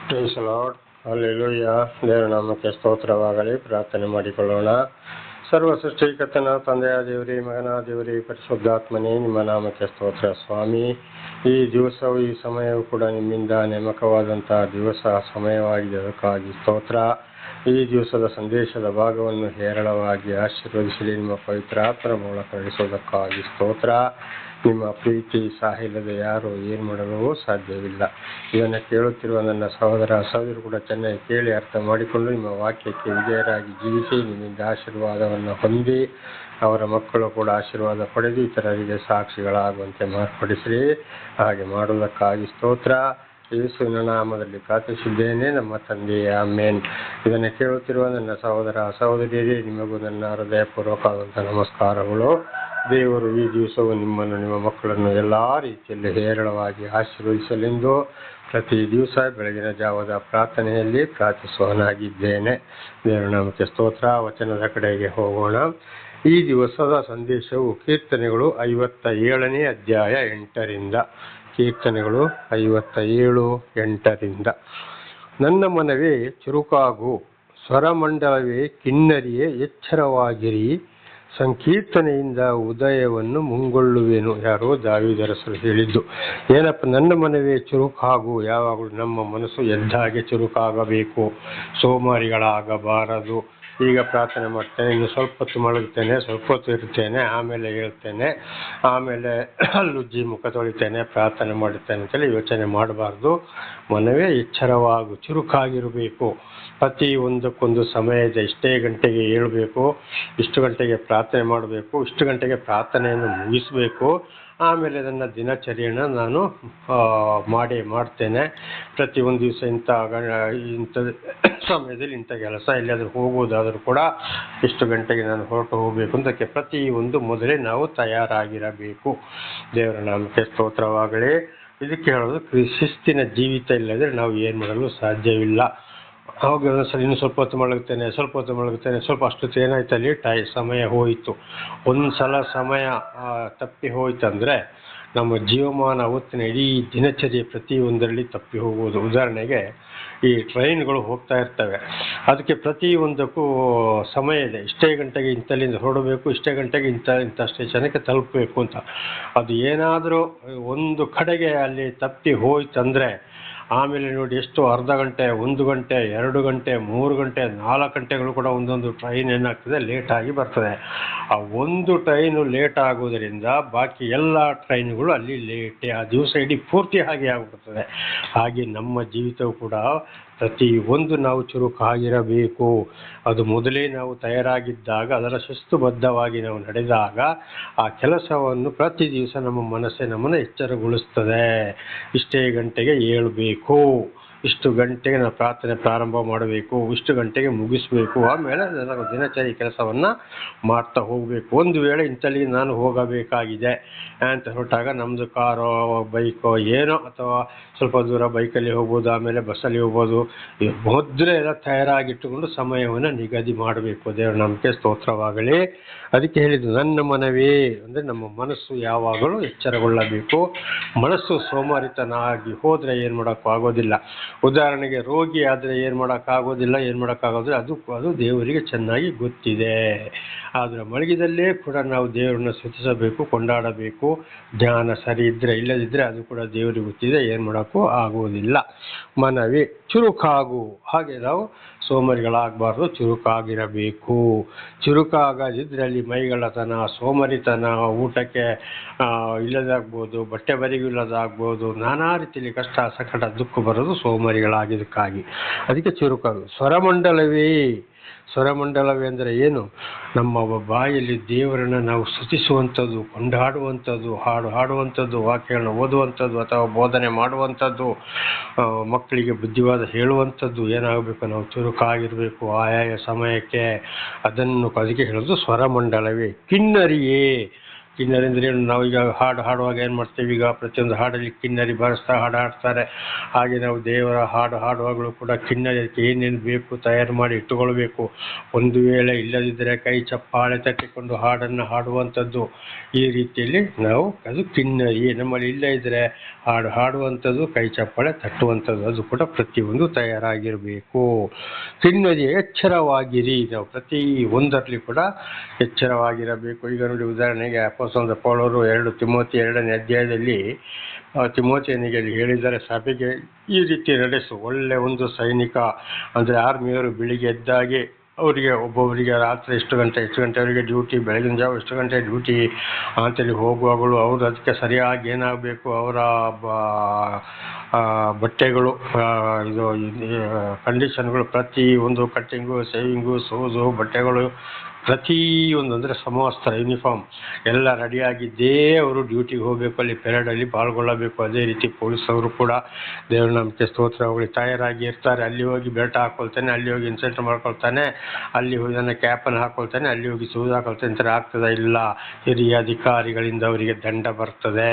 Price lord, hallelujah. ದೇವರ ನಾಮಕ್ಕೆ ಸ್ತೋತ್ರವಾಗಲಿ. ಪ್ರಾರ್ಥನೆ ಮಾಡಿಕೊಳ್ಳೋಣ. ಸರ್ವ ಸೃಷ್ಟಿಕರ್ತನ ತಂದೆಯ ದೇವರೇ, ಮಗನ ದೇವರೇ, ಪರಿಶುದ್ಧಾತ್ಮನೇ, ನಿಮ್ಮ ನಾಮಕ್ಕೆ ಸ್ತೋತ್ರ ಸ್ವಾಮಿ. ಈ ದಿವಸವು ಈ ಸಮಯವು ಕೂಡ ನಿಮ್ಮಿಂದ ನೇಮಕವಾದಂತಹ ದಿವಸ ಸಮಯವಾಗಿದೆ, ಅದಕ್ಕಾಗಿ ಸ್ತೋತ್ರ. ಈ ದಿವಸದ ಸಂದೇಶದ ಭಾಗವನ್ನು ಹೇರಳವಾಗಿ ಆಶೀರ್ವದಿಸಲಿ. ನಿಮ್ಮ ಪವಿತ್ರಾತ್ಮನ ಮೂಲಕ ನಡೆಸೋದಕ್ಕಾಗಿ ಸ್ತೋತ್ರ. ನಿಮ್ಮ ಪ್ರೀತಿ ಸಾಹಿಲ್ಲದೆ ಯಾರು ಏನು ಮಾಡಲು ಸಾಧ್ಯವಿಲ್ಲ. ಇದನ್ನು ಕೇಳುತ್ತಿರುವ ನನ್ನ ಸಹೋದರರು ಕೂಡ ಚೆನ್ನಾಗಿ ಕೇಳಿ ಅರ್ಥ ಮಾಡಿಕೊಂಡು ನಿಮ್ಮ ವಾಕ್ಯಕ್ಕೆ ವಿಧೇಯರಾಗಿ ಜೀವಿಸಿ ನಿಮ್ಮಿಂದ ಆಶೀರ್ವಾದವನ್ನು ಹೊಂದಿ ಅವರ ಮಕ್ಕಳು ಕೂಡ ಆಶೀರ್ವಾದ ಪಡೆದು ಇತರರಿಗೆ ಸಾಕ್ಷಿಗಳಾಗುವಂತೆ ಮಾರ್ಪಡಿಸಿರಿ. ಹಾಗೆ ಮಾಡುವುದಕ್ಕಾಗಿ ಸ್ತೋತ್ರ. ಯೇಸುವಿನ ನಾಮದಲ್ಲಿ ಪ್ರಾರ್ಥಿಸಿದ್ದೇನೆ, ನಮ್ಮ ತಂದೆಯೇ, ಆಮೆನ್. ಇದನ್ನು ಕೇಳುತ್ತಿರುವ ನನ್ನ ಸಹೋದರಿಯರೇ, ನಿಮಗೂ ನನ್ನ ಹೃದಯಪೂರ್ವಕವಾದಂಥ ನಮಸ್ಕಾರಗಳು. ದೇವರು ಈ ದಿವಸವು ನಿಮ್ಮನ್ನು, ನಿಮ್ಮ ಮಕ್ಕಳನ್ನು ಎಲ್ಲ ರೀತಿಯಲ್ಲಿ ಹೇರಳವಾಗಿ ಆಶೀರ್ವದಿಸಲೆಂದು ಪ್ರತಿ ದಿವಸ ಬೆಳಗಿನ ಜಾವದ ಪ್ರಾರ್ಥನೆಯಲ್ಲಿ ಪ್ರಾರ್ಥಿಸುವನಾಗಿದ್ದೇನೆ. ದೇವರ ನಾಮಕ್ಕೆ ಸ್ತೋತ್ರ. ವಚನದ ಕಡೆಗೆ ಹೋಗೋಣ. ಈ ದಿವಸದ ಸಂದೇಶವು ಕೀರ್ತನೆಗಳು 57ನೇ ಅಧ್ಯಾಯ 8ರಿಂದ. ಕೀರ್ತನೆಗಳು 57:8. ನನ್ನ ಮನವೇ ಚುರುಕಾಗು, ಸ್ವರಮಂಡಲವೇ ಕಿನ್ನರಿಯೇ ಎಚ್ಚರವಾಗಿರಿ, ಸಂಕೀರ್ತನೆಯಿಂದ ಉದಯವನ್ನು ಮುಂಗೊಳ್ಳುವೆನು. ಯಾರೋ ದಾವೀದರಸರು ಹೇಳಿದ್ದು. ಏನಪ್ಪ? ನನ್ನ ಮನವೇ ಚುರುಕಾಗು. ಯಾವಾಗಲೂ ನಮ್ಮ ಮನಸ್ಸು ಎದ್ದಾಗೆ ಚುರುಕಾಗಬೇಕು, ಸೋಮಾರಿಗಳಾಗಬಾರದು. ಈಗ ಪ್ರಾರ್ಥನೆ ಮಾಡ್ತೇನೆ, ಇನ್ನು ಸ್ವಲ್ಪ ಹೊತ್ತು ಮಲಗ್ತೇನೆ, ಸ್ವಲ್ಪ ಹೊತ್ತು ಇರ್ತೇನೆ, ಆಮೇಲೆ ಹೇಳ್ತೇನೆ, ಆಮೇಲೆ ಅಲ್ಲುಜ್ಜಿ ಮುಖ ತೊಳಿತೇನೆ, ಪ್ರಾರ್ಥನೆ ಮಾಡುತ್ತೇನೆ ಅಂತೇಳಿ ಯೋಚನೆ ಮಾಡಬಾರ್ದು. ಮನವೇ ಎಚ್ಚರವಾಗು, ಚುರುಕಾಗಿರಬೇಕು. ಪ್ರತಿ ಒಂದಕ್ಕೊಂದು ಸಮಯ ಇದೆ. ಇಷ್ಟೇ ಗಂಟೆಗೆ ಏಳಬೇಕು, ಇಷ್ಟು ಗಂಟೆಗೆ ಪ್ರಾರ್ಥನೆ ಮಾಡಬೇಕು, ಇಷ್ಟು ಗಂಟೆಗೆ ಪ್ರಾರ್ಥನೆಯನ್ನು ಮುಗಿಸಬೇಕು. ಆಮೇಲೆ ನನ್ನ ದಿನಚರಿಯನ್ನು ನಾನು ಮಾಡ್ತೇನೆ. ಪ್ರತಿಯೊಂದು ದಿವಸ ಇಂಥ ಸಮಯದಲ್ಲಿ ಇಂಥ ಕೆಲಸ, ಎಲ್ಲಿಯಾದರೂ ಹೋಗುವುದಾದರೂ ಕೂಡ ಇಷ್ಟು ಗಂಟೆಗೆ ನಾನು ಹೊರಟು ಹೋಗಬೇಕು ಅಂತಕ್ಕೆ ಪ್ರತಿಯೊಂದು ಮೊದಲೇ ನಾವು ತಯಾರಾಗಿರಬೇಕು. ದೇವರ ನಾಮಕ್ಕೆ ಸ್ತೋತ್ರವಾಗಲಿ. ಇದಕ್ಕೆ ಹೇಳೋದು, ಶಿಸ್ತಿನ ಜೀವಿತ ಇಲ್ಲದ್ರೆ ನಾವು ಏನು ಮಾಡಲು ಸಾಧ್ಯವಿಲ್ಲ. ಅವಾಗ ಒಂದ್ಸಲ ಇನ್ನು ಸ್ವಲ್ಪ ಹೊತ್ತು ಮಲಗ್ತೇನೆ, ಸ್ವಲ್ಪ ಅಷ್ಟೊತ್ತು ಏನಾಯ್ತು, ಲೇಟ್ ಸಮಯ ಹೋಯಿತು. ಒಂದು ಸಲ ಸಮಯ ತಪ್ಪಿ ಹೋಯ್ತಂದರೆ ನಮ್ಮ ಜೀವಮಾನ ಅವತ್ತಿನ ಇಡೀ ದಿನಚರ್ಯೆ ಪ್ರತಿಯೊಂದರಲ್ಲಿ ತಪ್ಪಿ ಹೋಗುವುದು. ಉದಾಹರಣೆಗೆ, ಈ ಟ್ರೈನ್ಗಳು ಹೋಗ್ತಾ ಇರ್ತವೆ, ಅದಕ್ಕೆ ಪ್ರತಿಯೊಂದಕ್ಕೂ ಸಮಯ ಇದೆ. ಇಷ್ಟೇ ಗಂಟೆಗೆ ಇಂಥಲ್ಲಿಂದ ಹೊರಡಬೇಕು, ಇಷ್ಟೇ ಗಂಟೆಗೆ ಇಂಥ ಸ್ಟೇಷನ್ಗೆ ತಲುಪಬೇಕು ಅಂತ. ಅದು ಏನಾದರೂ ಒಂದು ಕಡೆಗೆ ಅಲ್ಲಿ ತಪ್ಪಿ ಹೋಯ್ತಂದರೆ ಆಮೇಲೆ ನೋಡಿ, ಎಷ್ಟು ಅರ್ಧ ಗಂಟೆ, 1 ಗಂಟೆ, 2 ಗಂಟೆ, 3 ಗಂಟೆ, 4 ಗಂಟೆಗಳು ಕೂಡ ಒಂದೊಂದು ಟ್ರೈನ್ ಏನಾಗ್ತದೆ, ಲೇಟಾಗಿ ಬರ್ತದೆ. ಆ ಒಂದು ಟ್ರೈನು ಲೇಟ್ ಆಗೋದರಿಂದ ಬಾಕಿ ಎಲ್ಲ ಟ್ರೈನ್ಗಳು ಅಲ್ಲಿ ಲೇಟೇ. ಆ ದಿವಸ ಇಡೀ ಪೂರ್ತಿ ಹಾಗೆ ಆಗಿಬಿಡ್ತದೆ. ಹಾಗೆ ನಮ್ಮ ಜೀವಿತವು ಕೂಡ ಪ್ರತಿಯೊಂದು ನಾವು ಚುರುಕಾಗಿರಬೇಕು. ಅದು ಮೊದಲೇ ನಾವು ತಯಾರಾಗಿದ್ದಾಗ, ಅದರ ಶಿಸ್ತುಬದ್ಧವಾಗಿ ನಾವು ನಡೆದಾಗ ಆ ಕೆಲಸವನ್ನು ಪ್ರತಿ ದಿವಸ ನಮ್ಮ ಮನಸ್ಸೇ ನಮ್ಮನ್ನು ಎಚ್ಚರಗೊಳಿಸ್ತದೆ. ಇಷ್ಟೇ ಗಂಟೆಗೆ ಏಳಬೇಕು, ಇಷ್ಟು ಗಂಟೆಗೆ ನಾವು ಪ್ರಾರ್ಥನೆ ಪ್ರಾರಂಭ ಮಾಡಬೇಕು, ಇಷ್ಟು ಗಂಟೆಗೆ ಮುಗಿಸ್ಬೇಕು, ಆಮೇಲೆ ನನ್ನ ದಿನಚರಿ ಕೆಲಸವನ್ನು ಮಾಡ್ತಾ ಹೋಗಬೇಕು. ಒಂದು ವೇಳೆ ಇಂಥಲ್ಲಿಗೆ ನಾನು ಹೋಗಬೇಕಾಗಿದೆ ಅಂತ ಹೊರಟಾಗ ನಮ್ಮದು ಕಾರೋ ಬೈಕೋ ಏನೋ, ಅಥವಾ ಸ್ವಲ್ಪ ದೂರ ಬೈಕಲ್ಲಿ ಹೋಗ್ಬೋದು, ಆಮೇಲೆ ಬಸ್ಸಲ್ಲಿ ಹೋಗ್ಬೋದು, ಮೊದಲೇ ಎಲ್ಲ ತಯಾರಾಗಿಟ್ಟುಕೊಂಡು ಸಮಯವನ್ನು ನಿಗದಿ ಮಾಡಬೇಕು. ದೇವರ ನಮಗೆ ಸ್ತೋತ್ರವಾಗಲಿ. ಅದಕ್ಕೆ ಹೇಳಿದ್ದು, ನನ್ನ ಮನವೇ ಅಂದರೆ ನಮ್ಮ ಮನಸ್ಸು ಯಾವಾಗಲೂ ಎಚ್ಚರಗೊಳ್ಳಬೇಕು. ಮನಸ್ಸು ಸೋಮಾರಿತನಾಗಿ ಹೋದರೆ ಏನು ಮಾಡೋಕ್ಕೂ ಆಗೋದಿಲ್ಲ. ಉದಾಹರಣೆಗೆ, ರೋಗಿ ಆದರೆ ಏನು ಮಾಡೋಕ್ಕಾಗೋದಿಲ್ಲ, ಅದು ದೇವರಿಗೆ ಚೆನ್ನಾಗಿ ಗೊತ್ತಿದೆ. ಆದರೆ ಮಲಗಿದಲ್ಲೇ ಕೂಡ ನಾವು ದೇವರನ್ನು ಸ್ತುತಿಸಬೇಕು, ಕೊಂಡಾಡಬೇಕು. ಜ್ಞಾನ ಸರಿ ಇದ್ದರೆ, ಇಲ್ಲದಿದ್ದರೆ ಅದು ಕೂಡ ದೇವರಿಗೆ ಗೊತ್ತಿದೆ, ಏನು ಮಾಡೋಕ್ಕೂ ಆಗುವುದಿಲ್ಲ. ಮನವೇ ಚುರುಕಾಗು. ಹಾಗೆ ನಾವು ಸೋಮರಿಗಳಾಗಬಾರ್ದು, ಚುರುಕಾಗಿರಬೇಕು. ಚುರುಕಾಗದಿದ್ದರೆ ಅಲ್ಲಿ ಮೈಗಳತನ, ಸೋಮರಿತನ, ಊಟಕ್ಕೆ ಇಲ್ಲದಾಗ್ಬೋದು, ಬಟ್ಟೆ ಬರಿಗೂ ಇಲ್ಲದಾಗ್ಬೋದು, ನಾನಾ ರೀತಿಯಲ್ಲಿ ಕಷ್ಟ, ಸಂಕಟ, ದುಃಖ ಬರೋದು ಸೋಮರಿಗಳಾಗಿದ್ದಕ್ಕಾಗಿ. ಅದಕ್ಕೆ ಚುರುಕಾಗು. ಸ್ವರಮಂಡಲವೇ ಅಂದರೆ ಏನು? ನಮ್ಮ ಬಾಯಲ್ಲಿ ದೇವರನ್ನು ನಾವು ಸ್ತುತಿಸುವಂಥದ್ದು, ಕೊಂಡಾಡುವಂಥದ್ದು, ಹಾಡುವಂಥದ್ದು, ವಾಕ್ಯಗಳನ್ನು ಓದುವಂಥದ್ದು ಅಥವಾ ಬೋಧನೆ ಮಾಡುವಂಥದ್ದು, ಮಕ್ಕಳಿಗೆ ಬುದ್ಧಿವಾದ ಹೇಳುವಂಥದ್ದು ಏನಾಗಬೇಕು? ನಾವು ಚುರುಕಾಗಿರಬೇಕು ಆಯಾಯ ಸಮಯಕ್ಕೆ. ಅದಕ್ಕೆ ಹೇಳೋದು ಸ್ವರಮಂಡಲವೇ. ಕಿನ್ನರಿಯೇ ಕಿನ್ನರಿ ಅಂದರೆ ನಾವೀಗ ಹಾಡು ಹಾಡುವಾಗ ಏನು ಮಾಡ್ತೀವಿ, ಈಗ ಪ್ರತಿಯೊಂದು ಹಾಡಲ್ಲಿ ಕಿನ್ನರಿ ಬಾರಿಸ್ತಾ ಹಾಡು ಹಾಡ್ತಾರೆ. ಹಾಗೆ ನಾವು ದೇವರ ಹಾಡು ಹಾಡುವಾಗಲೂ ಕೂಡ ಕಿನ್ನರಿ ಅದಕ್ಕೆ ಏನೇನು ಬೇಕು ತಯಾರು ಮಾಡಿ ಇಟ್ಟುಕೊಳ್ಬೇಕು. ಒಂದು ವೇಳೆ ಇಲ್ಲದಿದ್ದರೆ ಕೈ ಚಪ್ಪಾಳೆ ತಟ್ಟಿಕೊಂಡು ಹಾಡನ್ನು ಹಾಡುವಂಥದ್ದು. ಈ ರೀತಿಯಲ್ಲಿ ನಾವು ಅದು ಕಿನ್ನರಿ ನಮ್ಮಲ್ಲಿ ಇಲ್ಲ ಇದ್ದರೆ ಹಾಡು ಹಾಡುವಂಥದ್ದು, ಕೈ ಚಪ್ಪಾಳೆ ತಟ್ಟುವಂಥದ್ದು, ಅದು ಕೂಡ ಪ್ರತಿಯೊಂದು ತಯಾರಾಗಿರಬೇಕು. ಕಿನ್ನರಿ ಎಚ್ಚರವಾಗಿರಿ, ನಾವು ಪ್ರತಿ ಒಂದರಲ್ಲಿ ಕೂಡ ಎಚ್ಚರವಾಗಿರಬೇಕು. ಈಗ ನೋಡಿ, ಉದಾಹರಣೆಗೆ ಅಪೊಸ್ತಲನಾದ ಪೌಲರು 2 ತಿಮೋಥಿ 2ನೇ ಅಧ್ಯಾಯದಲ್ಲಿ ತಿಮೋಥಿಯನಿಗೆ ಹೇಳಿದ್ದಾರೆ, ಸಭೆಗೆ ಈ ರೀತಿ ನಡೆಸು. ಒಳ್ಳೆ ಒಂದು ಸೈನಿಕ ಅಂದರೆ ಆರ್ಮಿಯವರು ಬೆಳಿಗ್ಗೆ ಎದ್ದಾಗೆ ಅವರಿಗೆ ಒಬ್ಬೊಬ್ಬರಿಗೆ ರಾತ್ರಿ ಎಷ್ಟು ಗಂಟೆವರೆಗೆ ಡ್ಯೂಟಿ, ಬೆಳಗಿನ ಜಾವ ಎಷ್ಟು ಗಂಟೆ ಡ್ಯೂಟಿ ಅಂತೇಳಿ ಹೋಗುವಾಗಲೂ ಅವರು ಅದಕ್ಕೆ ಸರಿಯಾಗಿ ಏನಾಗಬೇಕು, ಅವರ ಬಟ್ಟೆಗಳು, ಇದು ಕಂಡೀಷನ್ಗಳು, ಪ್ರತಿ ಒಂದು ಕಟ್ಟಿಂಗು, ಸೇವಿಂಗು, ಶೂಸು, ಬಟ್ಟೆಗಳು ಪ್ರತಿಯೊಂದು ಅಂದರೆ ಸಮವಸ್ತ್ರ, ಯೂನಿಫಾರ್ಮ್ ಎಲ್ಲ ರೆಡಿಯಾಗಿದ್ದೇ ಅವರು ಡ್ಯೂಟಿಗೆ ಹೋಗಬೇಕು, ಅಲ್ಲಿ ಪೆರೇಡಲ್ಲಿ ಪಾಲ್ಗೊಳ್ಳಬೇಕು. ಅದೇ ರೀತಿ ಪೊಲೀಸವರು ಕೂಡ ದೇವರ ನಾಮಕ್ಕೆ ಸ್ತೋತ್ರ ಅವಳಿ ತಯಾರಾಗಿ ಇರ್ತಾರೆ. ಅಲ್ಲಿ ಹೋಗಿ ಬೆಲ್ಟ್ ಹಾಕೊಳ್ತಾನೆ, ಅಲ್ಲಿ ಹೋಗಿ ಇನ್ಸೆಂಟ್ ಮಾಡ್ಕೊಳ್ತಾನೆ, ಅಲ್ಲಿ ಹೋಗಿ ನನ್ನ ಕ್ಯಾಪನ್ನು ಹಾಕೊಳ್ತಾನೆ, ಅಲ್ಲಿ ಹೋಗಿ ಶೂಸ್ ಹಾಕೊಳ್ತಾನೆ ಅಂತ ಆಗ್ತದೆ ಇಲ್ಲ. ಹಿರಿಯ ಅಧಿಕಾರಿಗಳಿಂದ ಅವರಿಗೆ ದಂಡ ಬರ್ತದೆ.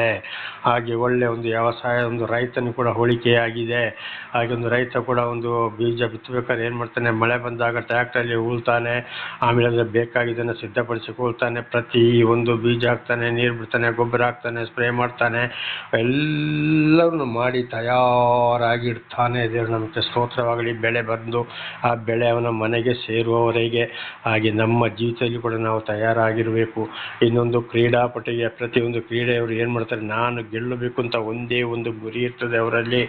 ಹಾಗೆ ಒಳ್ಳೆಯ ಒಂದು ವ್ಯವಸಾಯ, ಒಂದು ರೈತನು ಕೂಡ ಹೋಲಿಕೆಯಾಗಿದೆ. ಹಾಗೆ ಒಂದು ರೈತ ಕೂಡ ಒಂದು ಬೀಜ ಬಿತ್ತಬೇಕಾದ್ರೆ ಏನು ಮಾಡ್ತಾನೆ, ಮಳೆ ಬಂದಾಗ ಟ್ರ್ಯಾಕ್ಟರಲ್ಲಿ ಉಳ್ತಾನೆ, ಆಮೇಲೆ ಅದರ ಬೇಕಾಗಿದ್ದನ್ನು ಸಿದ್ಧಪಡಿಸಿಕೊಳ್ತಾನೆ, ಪ್ರತಿ ಒಂದು ಬೀಜ ಹಾಕ್ತಾನೆ, ನೀರು ಬಿಡ್ತಾನೆ, ಗೊಬ್ಬರ ಹಾಕ್ತಾನೆ, ಸ್ಪ್ರೇ ಮಾಡ್ತಾನೆ, ಎಲ್ಲವನ್ನು ಮಾಡಿ ತಯಾರಾಗಿಡ್ತಾನೆ. ದೇವರು ನಮಗೆ ಸ್ತೋತ್ರವಾಗಲಿ. ಬೆಳೆ ಬಂದು ಆ ಬೆಳೆ ಅವನ ಮನೆಗೆ ಸೇರುವವರೆಗೆ ಹಾಗೆ ನಮ್ಮ ಜೀವಿತದಲ್ಲಿ ಕೂಡ ನಾವು ತಯಾರಾಗಿರಬೇಕು. ಇನ್ನೊಂದು ಕ್ರೀಡಾಪಟುಗೆ ಪ್ರತಿಯೊಂದು ಕ್ರೀಡೆಯವರು ಏನು ಮಾಡ್ತಾರೆ, ನಾನು ಗೆಲ್ಲಬೇಕು ಅಂತ ಒಂದೇ ಒಂದು ಗುರಿ ಇರ್ತದೆ ಅವರಲ್ಲಿ.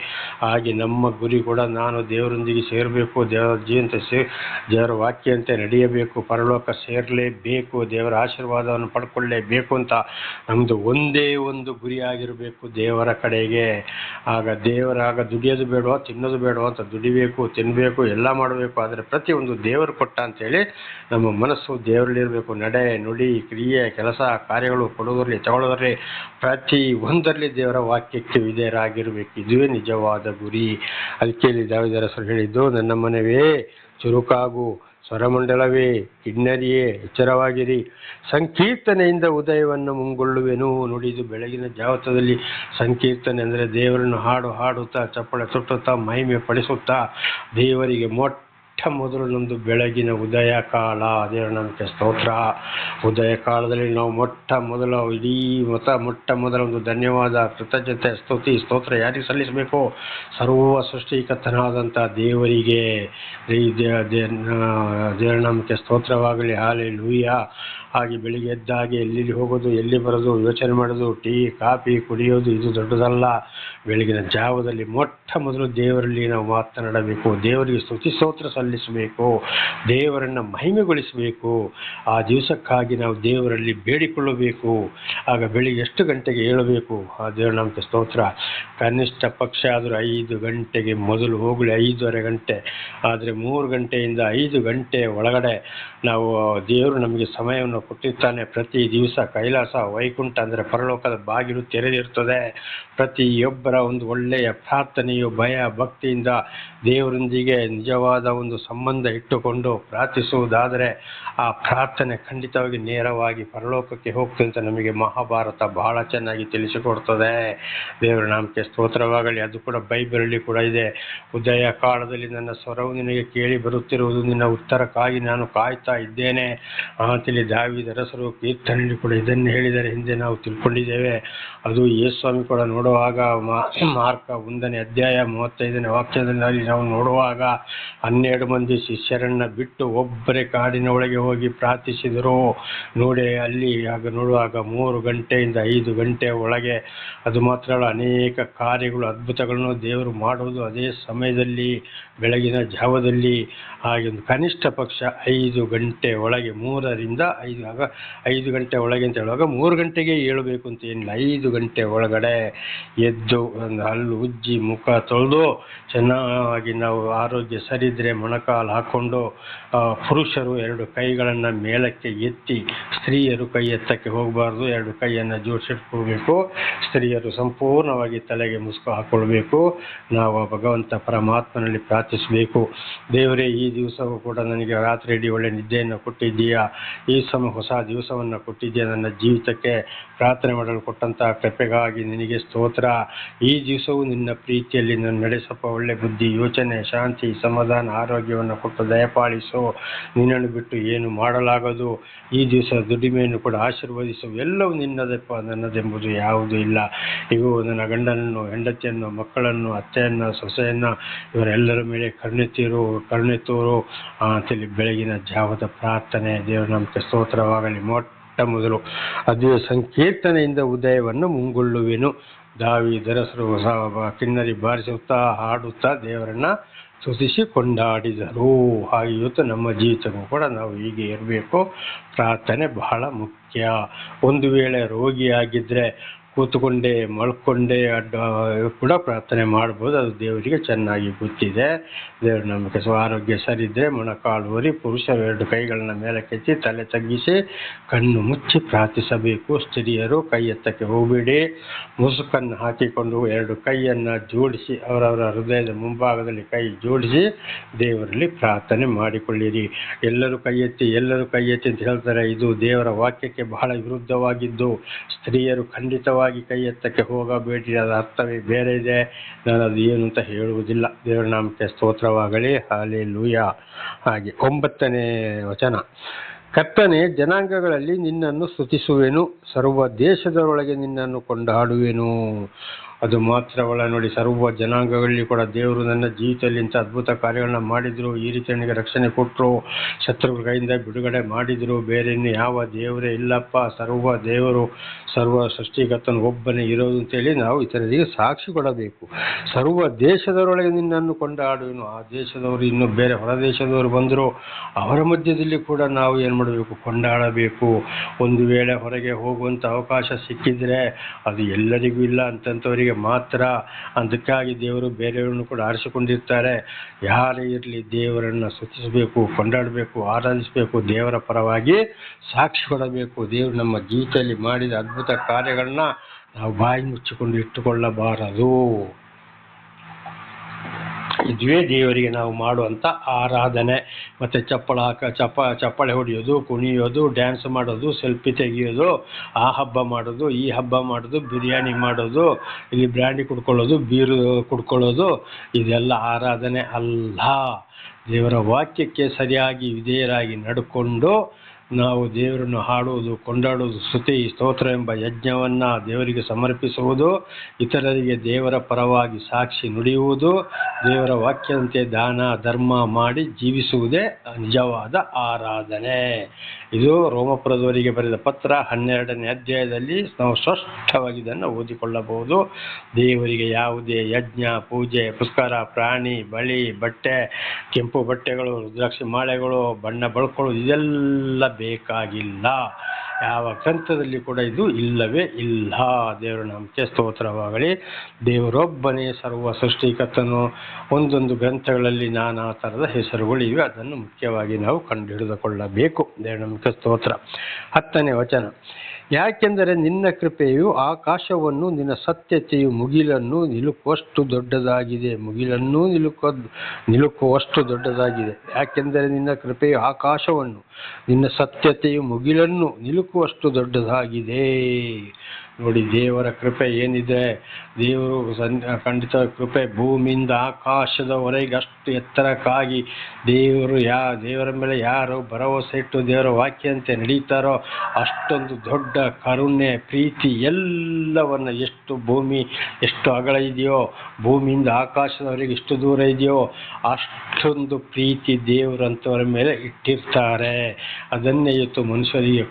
ಹಾಗೆ ನಮ್ಮ ಗುರಿ ಕೂಡ ನಾನು ದೇವರೊಂದಿಗೆ ಸೇರಬೇಕು, ದೇವರ ಜೀವಂತ ದೇವರ ವಾಕ್ಯಂತೆ ನಡೆಯಬೇಕು, ಪರಲೋಕ ಸೇರಲೇಬೇಕು, ದೇವರ ಆಶೀರ್ವಾದವನ್ನು ಪಡ್ಕೊಳ್ಳೇಬೇಕು ಅಂತ ನಮ್ಮದು ಒಂದೇ ಒಂದು ಗುರಿಯಾಗಿರಬೇಕು ದೇವರ ಕಡೆಗೆ. ಆಗ ದುಡಿಯೋದು ಬೇಡವಾ, ತಿನ್ನೋದು ಬೇಡವಾ ಅಂತ ದುಡಿಬೇಕು, ತಿನ್ನಬೇಕು, ಎಲ್ಲ ಮಾಡಬೇಕು. ಆದರೆ ಪ್ರತಿಯೊಂದು ದೇವರು ಕೊಟ್ಟ ಅಂತೇಳಿ ನಮ್ಮ ಮನಸ್ಸು ದೇವರಲ್ಲಿರಬೇಕು. ನಡೆ, ನುಡಿ, ಕ್ರಿಯೆ, ಕೆಲಸ, ಕಾರ್ಯಗಳು ಕೊಡೋದರಲ್ಲಿ ತಗೊಳ್ಳೋದ್ರಲ್ಲಿ ಪ್ರತಿ ಒಂದರಲ್ಲಿ ದೇವರ ವಾಕ್ಯಕ್ಕೆ ವಿಧೇಯರಾಗಿರಬೇಕು. ಇದುವೇ ನಿಜವಾದ ಗುರಿ. ಅದಕ್ಕೆ ಇಲ್ಲಿ ದಾವೀದರಸರು ಹೇಳಿದ್ದು, ನನ್ನ ಮನವೇ ಚುರುಕಾಗು, ಸ್ವರಮಂಡಲವೇ ಕಿನ್ನರಿಯೇ ಎಚ್ಚರವಾಗಿರಿ, ಸಂಕೀರ್ತನೆಯಿಂದ ಉದಯವನ್ನು ಮುಂಗೊಳ್ಳುವೆನು. ನುಡಿದು ಬೆಳಗಿನ ಜಾವತದಲ್ಲಿ ಸಂಕೀರ್ತನೆ ಅಂದರೆ ದೇವರನ್ನು ಹಾಡುತ್ತಾ, ಚಪ್ಪಳೆ ತೊಟ್ಟುತ್ತಾ, ಮಹಿಮೆ ಪಡಿಸುತ್ತಾ, ದೇವರಿಗೆ ಮೊಟ್ಟ ಮೊದಲು ನಮ್ಮದು ಬೆಳಗಿನ ಉದಯ ಕಾಲ. ದೇವರ ನಮಗೆ ಸ್ತೋತ್ರ. ಉದಯ ಕಾಲದಲ್ಲಿ ನಾವು ಮೊಟ್ಟ ಮೊದಲ ಒಂದು ಧನ್ಯವಾದ, ಕೃತಜ್ಞತೆ, ಸ್ತೋತ್ರ ಯಾರಿಗೆ ಸಲ್ಲಿಸಬೇಕು? ಸರ್ವ ಸೃಷ್ಟಿಕರ್ತನಾದಂಥ ದೇವರಿಗೆ. ದೇವರ ನಮಗೆ ಸ್ತೋತ್ರವಾಗಲಿ. ಹಾಲೆಲೂಯಾ. ಹಾಗೆ ಬೆಳಿಗ್ಗೆ ಎದ್ದಾಗೆ ಎಲ್ಲಿ ಹೋಗೋದು, ಎಲ್ಲಿ ಬರೋದು, ಯೋಚನೆ ಮಾಡೋದು, ಟೀ ಕಾಫಿ ಕುಡಿಯೋದು ಇದು ದೊಡ್ಡದಲ್ಲ. ಬೆಳಗಿನ ಜಾವದಲ್ಲಿ ಮೊಟ್ಟ ಮೊದಲು ದೇವರಲ್ಲಿ ನಾವು ಮಾತನಾಡಬೇಕು, ದೇವರಿಗೆ ಸ್ತುತಿ ಸ್ತೋತ್ರ ಸಲ್ಲಿಸಬೇಕು, ದೇವರನ್ನು ಮಹಿಮೆಗೊಳಿಸಬೇಕು. ಆ ದಿವಸಕ್ಕಾಗಿ ನಾವು ದೇವರಲ್ಲಿ ಬೇಡಿಕೊಳ್ಳಬೇಕು. ಆಗ ಬೆಳಿಗ್ಗೆ ಎಷ್ಟು ಗಂಟೆಗೆ ಏಳಬೇಕು? ಆ ದೇವರ ನಮಗೆ ಸ್ತೋತ್ರ. ಕನಿಷ್ಠ ಪಕ್ಷ ಆದರೂ 5 ಗಂಟೆಗೆ ಮೊದಲು ಹೋಗಲಿ, 5:30 ಗಂಟೆ ಆದರೆ 3 ಗಂಟೆಯಿಂದ 5 ಗಂಟೆ ಒಳಗಡೆ ನಾವು ದೇವರು ನಮಗೆ ಸಮಯವನ್ನು ಕೊಟ್ಟಿರ್ತಾನೆ. ಪ್ರತಿ ದಿವಸ ಕೈಲಾಸ, ವೈಕುಂಠ ಅಂದರೆ ಪರಲೋಕದ ಬಾಗಿಲು ತೆರೆದಿರ್ತದೆ. ಪ್ರತಿಯೊಬ್ಬರ ಒಂದು ಒಳ್ಳೆಯ ಪ್ರಾರ್ಥನೆಯು ಭಯ ಭಕ್ತಿಯಿಂದ ದೇವರೊಂದಿಗೆ ನಿಜವಾದ ಒಂದು ಸಂಬಂಧ ಇಟ್ಟುಕೊಂಡು ಪ್ರಾರ್ಥಿಸುವುದಾದರೆ ಆ ಪ್ರಾರ್ಥನೆ ಖಂಡಿತವಾಗಿ ನೇರವಾಗಿ ಪರಲೋಕಕ್ಕೆ ಹೋಗ್ತದೆ ಅಂತ ನಮಗೆ ಮಹಾಭಾರತ ಬಹಳ ಚೆನ್ನಾಗಿ ತಿಳಿಸಿಕೊಡ್ತದೆ. ದೇವರ ನಾಮಕ್ಕೆ ಸ್ತೋತ್ರವಾಗಲಿ. ಅದು ಕೂಡ ಬೈಬಲಲ್ಲಿ ಕೂಡ ಇದೆ. ಉದಯ ಕಾಲದಲ್ಲಿ ನನ್ನ ಸ್ವರವು ನಿನಗೆ ಕೇಳಿ ಬರುತ್ತಿರುವುದು, ನಿನ್ನ ಉತ್ತರಕ್ಕಾಗಿ ನಾನು ಕಾಯ್ತಾ ಇದ್ದೇನೆ ಅಂತೇಳಿ ದಾವೀದರಸರು ಕೀರ್ತನೆಯಲ್ಲಿ ಕೂಡ ಇದನ್ನು ಹೇಳಿದರೆ ಹಿಂದೆ ನಾವು ತಿಳ್ಕೊಂಡಿದ್ದೇವೆ. ಅದು ಯೇಸುಸ್ವಾಮಿ ಕೂಡ ನೋಡುವಾಗ ಮಾರ್ಕ 1ನೇ ಅಧ್ಯಾಯ 35ನೇ ವಾಕ್ಯದಲ್ಲಿ ನಾವು ನೋಡುವಾಗ 12 ಮಂದಿ ಶಿಷ್ಯರನ್ನು ಬಿಟ್ಟು ಒಬ್ಬರೇ ಕಾಡಿನ ಒಳಗೆ ಹೋಗಿ ಪ್ರಾರ್ಥಿಸಿದರು. ನೋಡಿ ಅಲ್ಲಿ ಆಗ ನೋಡುವಾಗ 3 ಗಂಟೆಯಿಂದ 5 ಗಂಟೆ ಒಳಗೆ ಅದು ಮಾತ್ರ ಅಲ್ಲ, ಅನೇಕ ಕಾರ್ಯಗಳು ಅದ್ಭುತಗಳನ್ನು ದೇವರು ಮಾಡುವುದು ಅದೇ ಸಮಯದಲ್ಲಿ, ಬೆಳಗಿನ ಜಾವದಲ್ಲಿ. ಹಾಗೆ ಒಂದು ಕನಿಷ್ಠ ಪಕ್ಷ 5 ಗಂಟೆ ಒಳಗೆ, 3ರಿಂದ 5 ಆಗ 5 ಗಂಟೆ ಒಳಗೆ ಅಂತ ಹೇಳುವಾಗ 3 ಗಂಟೆಗೆ ಏಳಬೇಕು ಅಂತ ಏನಿಲ್ಲ. 5 ಗಂಟೆ ಒಳಗಡೆ ಎದ್ದು ಒಂದು ಹಲ್ಲು ಉಜ್ಜಿ ಮುಖ ತೊಳೆದು ಚೆನ್ನಾಗಿ ನಾವು ಆರೋಗ್ಯ ಸರಿದ್ರೆ ಮೊಣಕಾಲು ಹಾಕ್ಕೊಂಡು, ಪುರುಷರು 2 ಕೈಗಳನ್ನು ಮೇಲಕ್ಕೆ ಎತ್ತಿ, ಸ್ತ್ರೀಯರು ಕೈ ಎತ್ತಕ್ಕೆ ಹೋಗಬಾರ್ದು, 2 ಕೈಯನ್ನು ಜೋಡಿಸಿಟ್ಕೊಳ್ಬೇಕು. ಸ್ತ್ರೀಯರು ಸಂಪೂರ್ಣವಾಗಿ ತಲೆಗೆ ಮುಸುಕು ಹಾಕ್ಕೊಳ್ಬೇಕು. ನಾವು ಭಗವಂತ ಪರಮಾತ್ಮನಲ್ಲಿ ಪ್ರಾರ್ಥಿಸಬೇಕು. ದೇವರೇ, ಈ ದಿವಸವೂ ಕೂಡ ನನಗೆ ರಾತ್ರಿ ಇಡೀ ಒಳ್ಳೆ ನಿದ್ದೆಯನ್ನು ಕೊಟ್ಟಿದ್ದೀಯಾ, ಈ ಹೊಸ ದಿವಸವನ್ನು ಕೊಟ್ಟಿದ್ದೆ ನನ್ನ ಜೀವಿತಕ್ಕೆ. ಪ್ರಾರ್ಥನೆ ಮಾಡಲು ಕೊಟ್ಟಂತಹ ಕೃಪೆಗಾಗಿ ನಿನಗೆ ಸ್ತೋತ್ರ. ಈ ದಿವಸವೂ ನಿನ್ನ ಪ್ರೀತಿಯಲ್ಲಿ ನನ್ನ ನಡೆಸಪ್ಪ. ಒಳ್ಳೆ ಬುದ್ಧಿ, ಯೋಚನೆ, ಶಾಂತಿ, ಸಮಾಧಾನ, ಆರೋಗ್ಯವನ್ನು ಕೊಟ್ಟು ದಯಪಾಲಿಸು. ನಿನ್ನನ್ನು ಬಿಟ್ಟು ಏನು ಮಾಡಲಾಗದು. ಈ ದಿವಸ ದುಡಿಮೆಯನ್ನು ಕೂಡ ಆಶೀರ್ವದಿಸು. ಎಲ್ಲವೂ ನಿನ್ನದಪ್ಪ, ನನ್ನದೆಂಬುದು ಯಾವುದೂ ಇಲ್ಲ. ಇವು ನನ್ನ ಗಂಡನನ್ನು, ಹೆಂಡತಿಯನ್ನು, ಮಕ್ಕಳನ್ನು, ಅತ್ತೆಯನ್ನು, ಸೊಸೆಯನ್ನು, ಇವರೆಲ್ಲರ ಮೇಲೆ ಕರುಣೆ ತೋರು ಅಂತೇಳಿ ಬೆಳಗಿನ ಜಾವದ ಪ್ರಾರ್ಥನೆ. ದೇವರ ನಾಮಕ್ಕೆ ಸ್ತೋತ್ರವಾಗಲಿ. ಮೊಟ್ಟ ಮೊದಲು ಅದೇ ಸಂಕೀರ್ತನೆಯಿಂದ ಉದಯವನ್ನು ಮುಂಗೊಳ್ಳುವೆನು. ದಾವೀದರಸರು ಕಿನ್ನರಿ ಬಾರಿಸುತ್ತಾ ಹಾಡುತ್ತಾ ದೇವರನ್ನ ಸ್ತುತಿಸಿ ಕೊಂಡಾಡಿದರು. ಹಾಗೆ ಇವತ್ತು ನಮ್ಮ ಜೀವಿತಕ್ಕೂ ಕೂಡ ನಾವು ಹೀಗೆ ಇರಬೇಕು. ಪ್ರಾರ್ಥನೆ ಬಹಳ ಮುಖ್ಯ. ಒಂದು ವೇಳೆ ರೋಗಿಯಾಗಿದ್ದರೆ ಕೂತ್ಕೊಂಡೇ ಮಲ್ಕೊಂಡೇ ಕೂಡ ಪ್ರಾರ್ಥನೆ ಮಾಡ್ಬೋದು. ಅದು ದೇವರಿಗೆ ಚೆನ್ನಾಗಿ ಗೊತ್ತಿದೆ. ದೇವ್ರ ನಮಗೆ ಆರೋಗ್ಯ ಸರಿ ಇದ್ದರೆ ಮೊಣಕಾಲು ಊರಿ ಪುರುಷರು 2 ಕೈಗಳನ್ನ ಮೇಲಕ್ಕೆತ್ತಿ ತಲೆ ತಗ್ಗಿಸಿ ಕಣ್ಣು ಮುಚ್ಚಿ ಪ್ರಾರ್ಥಿಸಬೇಕು. ಸ್ತ್ರೀಯರು ಕೈ ಎತ್ತಕ್ಕೆ ಹೋಗಬೇಡಿ. ಮುಸುಕನ್ನು ಹಾಕಿಕೊಂಡು 2 ಕೈಯನ್ನು ಜೋಡಿಸಿ ಅವರವರ ಹೃದಯದ ಮುಂಭಾಗದಲ್ಲಿ ಕೈ ಜೋಡಿಸಿ ದೇವರಲ್ಲಿ ಪ್ರಾರ್ಥನೆ ಮಾಡಿಕೊಳ್ಳಿರಿ. ಎಲ್ಲರೂ ಕೈ ಎತ್ತಿ ಅಂತ ಹೇಳ್ತಾರೆ. ಇದು ದೇವರ ವಾಕ್ಯಕ್ಕೆ ಬಹಳ ವಿರುದ್ಧವಾಗಿದ್ದು, ಸ್ತ್ರೀಯರು ಖಂಡಿತವಾಗಿ ಕೈ ಎತ್ತಕ್ಕೆ ಹೋಗಬೇಡಿ. ಅದರ ಅರ್ಥವೇ ಬೇರೆ ಇದೆ. ನಾನು ಅದು ಏನು ಅಂತ ಹೇಳುವುದಿಲ್ಲ. ದೇವರ ನಾಮಕ್ಕೆ ಸ್ತೋತ್ರವಾಗಲಿ. ಹಲ್ಲೆಲೂಯಾ. ಹಾಗೆ 9ನೇ ವಚನ. ಕರ್ತನೇ, ಜನಾಂಗಗಳಲ್ಲಿ ನಿನ್ನನ್ನು ಸ್ತುತಿಸುವೆನು, ಸರ್ವ ದೇಶದೊಳಗೆ ನಿನ್ನನ್ನು ಕೊಂಡಾಡುವೆನು. ಅದು ಮಾತ್ರವಲ್ಲ ನೋಡಿ, ಸರ್ವ ಜನಾಂಗಗಳಲ್ಲಿ ಕೂಡ ದೇವರು ನನ್ನ ಜೀವಿತದಲ್ಲಿ ಇಂಥ ಅದ್ಭುತ ಕಾರ್ಯಗಳನ್ನ ಮಾಡಿದರು. ಈ ರೀತಿ ನನಗೆ ರಕ್ಷಣೆ ಕೊಟ್ಟರು, ಶತ್ರುಗಳ ಕೈಯಿಂದ ಬಿಡುಗಡೆ ಮಾಡಿದರು. ಬೇರೆ ಇನ್ನು ಯಾವ ದೇವರೇ ಇಲ್ಲಪ್ಪ, ಸರ್ವ ಸೃಷ್ಟಿಕರ್ತನು ಒಬ್ಬನೇ ಇರೋದು ಅಂತೇಳಿ ನಾವು ಇತರರಿಗೆ ಸಾಕ್ಷಿ ಕೊಡಬೇಕು. ಸರ್ವ ದೇಶದವರೊಳಗೆ ನಿನ್ನನ್ನು ಕೊಂಡಾಡುವೆನು. ಆ ದೇಶದವರು ಇನ್ನು ಬೇರೆ ಹೊರ ದೇಶದವರು ಬಂದರು, ಅವರ ಮಧ್ಯದಲ್ಲಿ ಕೂಡ ನಾವು ಏನು ಮಾಡಬೇಕು? ಕೊಂಡಾಡಬೇಕು. ಒಂದು ವೇಳೆ ಹೊರಗೆ ಹೋಗುವಂಥ ಅವಕಾಶ ಸಿಕ್ಕಿದರೆ ಅದು ಎಲ್ಲರಿಗೂ ಇಲ್ಲ, ಅಂತಂಥವರಿಗೆ ಮಾತ್ರ. ಅದಕ್ಕಾಗಿ ದೇವರು ಬೇರೆಯವರನ್ನು ಕೂಡ ಆರಿಸಿಕೊಂಡಿರ್ತಾರೆ. ಯಾರೇ ಇರಲಿ ದೇವರನ್ನು ಸ್ತುತಿಸಬೇಕು, ಕೊಂಡಾಡಬೇಕು, ಆರಾಧಿಸಬೇಕು, ದೇವರ ಪರವಾಗಿ ಸಾಕ್ಷಿ ಕೊಡಬೇಕು. ದೇವರು ನಮ್ಮ ಜೀವಿತದಲ್ಲಿ ಮಾಡಿದ ಅದ್ಭುತ ಕಾರ್ಯಗಳನ್ನ ನಾವು ಬಾಯಿ ಮುಚ್ಚಿಕೊಂಡು ಇಟ್ಟುಕೊಳ್ಳಬಾರದು. ಇದುವೇ ದೇವರಿಗೆ ನಾವು ಮಾಡುವಂಥ ಆರಾಧನೆ. ಮತ್ತು ಚಪ್ಪಳೆ ಹೊಡೆಯೋದು, ಕುಣಿಯೋದು, ಡ್ಯಾನ್ಸ್ ಮಾಡೋದು, ಸೆಲ್ಫಿ ತೆಗೆಯೋದು, ಆ ಹಬ್ಬ ಮಾಡೋದು, ಈ ಹಬ್ಬ ಮಾಡೋದು, ಬಿರಿಯಾನಿ ಮಾಡೋದು, ಇಲ್ಲಿ ಬ್ರ್ಯಾಂಡಿ ಕುಡ್ಕೊಳ್ಳೋದು, ಬೀರು ಕುಡ್ಕೊಳ್ಳೋದು, ಇದೆಲ್ಲ ಆರಾಧನೆ ಅಲ್ಲ. ದೇವರ ವಾಕ್ಯಕ್ಕೆ ಸರಿಯಾಗಿ ವಿಧೇಯರಾಗಿ ನಡ್ಕೊಂಡು ನಾವು ದೇವರನ್ನು ಹಾಡುವುದು, ಕೊಂಡಾಡುವುದು, ಸ್ತುತಿ ಸ್ತೋತ್ರ ಎಂಬ ಯಜ್ಞವನ್ನು ದೇವರಿಗೆ ಸಮರ್ಪಿಸುವುದು, ಇತರರಿಗೆ ದೇವರ ಪರವಾಗಿ ಸಾಕ್ಷಿ ನುಡಿಯುವುದು, ದೇವರ ವಾಕ್ಯದಂತೆ ದಾನ ಧರ್ಮ ಮಾಡಿ ಜೀವಿಸುವುದೇ ನಿಜವಾದ ಆರಾಧನೆ. ಇದು ರೋಮಪುರದವರಿಗೆ ಬರೆದ ಪತ್ರ 12ನೇ ಅಧ್ಯಾಯದಲ್ಲಿ ನಾವು ಸ್ಪಷ್ಟವಾಗಿ ಇದನ್ನು ಓದಿಕೊಳ್ಳಬಹುದು. ದೇವರಿಗೆ ಯಾವುದೇ ಯಜ್ಞ, ಪೂಜೆ, ಪುಷ್ಕರ, ಪ್ರಾಣಿ, ಬಳಿ, ಬಟ್ಟೆ, ಕೆಂಪು ಬಟ್ಟೆಗಳು, ರುದ್ರಾಕ್ಷಿ ಮಾಲೆಗಳು, ಬಣ್ಣ ಬಳ್ಕೊಳ್ಳೋದು ಇದೆಲ್ಲ ಬೇಕಾಗಿಲ್ಲ. ಯಾವ ಗ್ರಂಥದಲ್ಲಿ ಕೂಡ ಇದು ಇಲ್ಲವೇ ಇಲ್ಲ. ದೇವರ ನಾಮಕ್ಕೆ ಸ್ತೋತ್ರವಾಗಲಿ. ದೇವರೊಬ್ಬನೇ ಸರ್ವ ಸೃಷ್ಟಿಕರ್ತನು. ಒಂದೊಂದು ಗ್ರಂಥಗಳಲ್ಲಿ ನಾನಾ ಥರದ ಹೆಸರುಗಳಿವೆ. ಅದನ್ನು ಮುಖ್ಯವಾಗಿ ನಾವು ಕಂಡುಹಿಡಿದುಕೊಳ್ಳಬೇಕು. ದೇವರ ನಾಮಕ್ಕೆ ಸ್ತೋತ್ರ. 10ನೇ ವಚನ. ಯಾಕೆಂದರೆ ನಿನ್ನ ಕೃಪೆಯು ಆಕಾಶವನ್ನು, ನಿನ್ನ ಸತ್ಯತೆಯು ಮುಗಿಲನ್ನು ನಿಲುಕುವಷ್ಟು ದೊಡ್ಡದಾಗಿದೆ. ನಿಲುಕುವಷ್ಟು ದೊಡ್ಡದಾಗಿದೆ. ಯಾಕೆಂದರೆ ನಿನ್ನ ಕೃಪೆಯು ಆಕಾಶವನ್ನು, ನಿನ್ನ ಸತ್ಯತೆಯು ಮುಗಿಲನ್ನು ನಿಲುಕುವಷ್ಟು ದೊಡ್ಡದಾಗಿದೆ. ನೋಡಿ, ದೇವರ ಕೃಪೆ ಏನಿದೆ, ದೇವರು ಖಂಡಿತ ಕೃಪೆ ಭೂಮಿಯಿಂದ ಆಕಾಶದವರೆಗೆ ಅಷ್ಟು ಎತ್ತರಕ್ಕಾಗಿ ದೇವರ ಮೇಲೆ ಯಾರು ಭರವಸೆ ಇಟ್ಟು ದೇವರ ವಾಕ್ಯಂತೆ ನಡೀತಾರೋ ಅಷ್ಟೊಂದು ದೊಡ್ಡ ಕರುಣೆ, ಪ್ರೀತಿ ಎಲ್ಲವನ್ನ, ಭೂಮಿ ಎಷ್ಟು ಅಗಲ ಇದೆಯೋ, ಭೂಮಿಯಿಂದ ಆಕಾಶದವರೆಗೆ ಎಷ್ಟು ದೂರ ಇದೆಯೋ ಅಷ್ಟೊಂದು ಪ್ರೀತಿ ದೇವರಂತವರ ಮೇಲೆ ಇಟ್ಟಿರ್ತಾರೆ. ಅದನ್ನೇ ಇವತ್ತು ಮನುಷ್ಯರಿಗೆ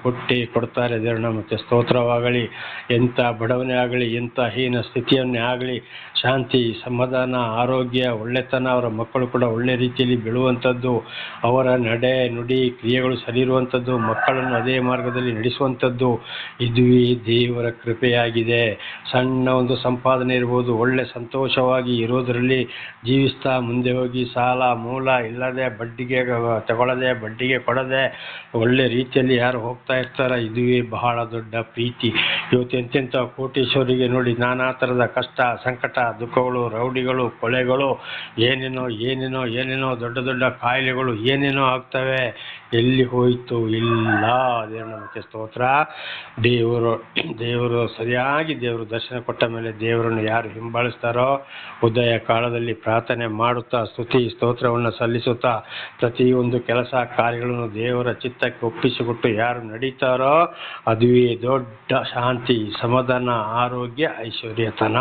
ಕೊಡ್ತಾರೆ. ದೇವರ ನಾಮಕ್ಕೆ ಸ್ತೋತ್ರವಾಗಲಿ. ಎಂಥ ಬಡವನೇ ಆಗಲಿ, ಎಂಥ ಹೀನ ಸ್ಥಿತಿಯನ್ನೇ ಆಗಲಿ, ಶಾಂತಿ, ಸಮಾಧಾನ, ಆರೋಗ್ಯ, ಒಳ್ಳೆತನ, ಅವರ ಮಕ್ಕಳು ಕೂಡ ಒಳ್ಳೆ ರೀತಿಯಲ್ಲಿ ಬೆಳುವಂಥದ್ದು, ಅವರ ನಡೆ ನುಡಿ ಕ್ರಿಯೆಗಳು ಸರಿ ಇರುವಂಥದ್ದು, ಮಕ್ಕಳನ್ನು ಅದೇ ಮಾರ್ಗದಲ್ಲಿ ನಡೆಸುವಂಥದ್ದು, ಇದುವೇ ದೇವರ ಕೃಪೆಯಾಗಿದೆ. ಸಣ್ಣ ಒಂದು ಸಂಪಾದನೆ ಇರ್ಬೋದು, ಒಳ್ಳೆ ಸಂತೋಷವಾಗಿ ಇರೋದರಲ್ಲಿ ಜೀವಿಸ್ತಾ ಮುಂದೆ ಹೋಗಿ ಸಾಲ ಮೂಲ ಇಲ್ಲದೆ, ಬಡ್ಡಿಗೆ ತಗೊಳ್ಳದೆ, ಬಡ್ಡಿಗೆ ಕೊಡದೆ ಒಳ್ಳೆ ರೀತಿಯಲ್ಲಿ ಯಾರು ಹೋಗ್ತಾ ಇರ್ತಾರ, ಇದುವೇ ಬಹಳ ದೊಡ್ಡ ಪ್ರೀತಿ. ಇವತ್ತೇ ಎಂತೆಂಥ ಕೋಟೀಶ್ವರಿಗೆ ನೋಡಿ ನಾನಾ ಥರದ ಕಷ್ಟ ಸಂಕಟ ದುಃಖಗಳು ರೌಡಿಗಳು ಕೊಲೆಗಳು ಏನೇನೋ ದೊಡ್ಡ ದೊಡ್ಡ ಕಾಯಿಲೆಗಳು ಏನೇನೋ ಆಗ್ತವೆ. ಎಲ್ಲಿ ಹೋಯಿತು? ಇಲ್ಲ. ದೇವ್ರ ನಮಗೆ ಸ್ತೋತ್ರ. ದೇವರು ಸರಿಯಾಗಿ ದೇವರು ದರ್ಶನ ಕೊಟ್ಟ ಮೇಲೆ ದೇವರನ್ನು ಯಾರು ಹಿಂಬಾಲಿಸ್ತಾರೋ, ಉದಯ ಕಾಲದಲ್ಲಿ ಪ್ರಾರ್ಥನೆ ಮಾಡುತ್ತಾ ಸ್ತುತಿ ಸ್ತೋತ್ರವನ್ನು ಸಲ್ಲಿಸುತ್ತಾ ಪ್ರತಿಯೊಂದು ಕೆಲಸ ಕಾರ್ಯಗಳನ್ನು ದೇವರ ಚಿತ್ತಕ್ಕೆ ಒಪ್ಪಿಸಿಕೊಟ್ಟು ಯಾರು ನಡೀತಾರೋ ಅದುವೇ ದೊಡ್ಡ ಶಾಂತಿ, ಸಮಾಧಾನ, ಆರೋಗ್ಯ, ಐಶ್ವರ್ಯತನ.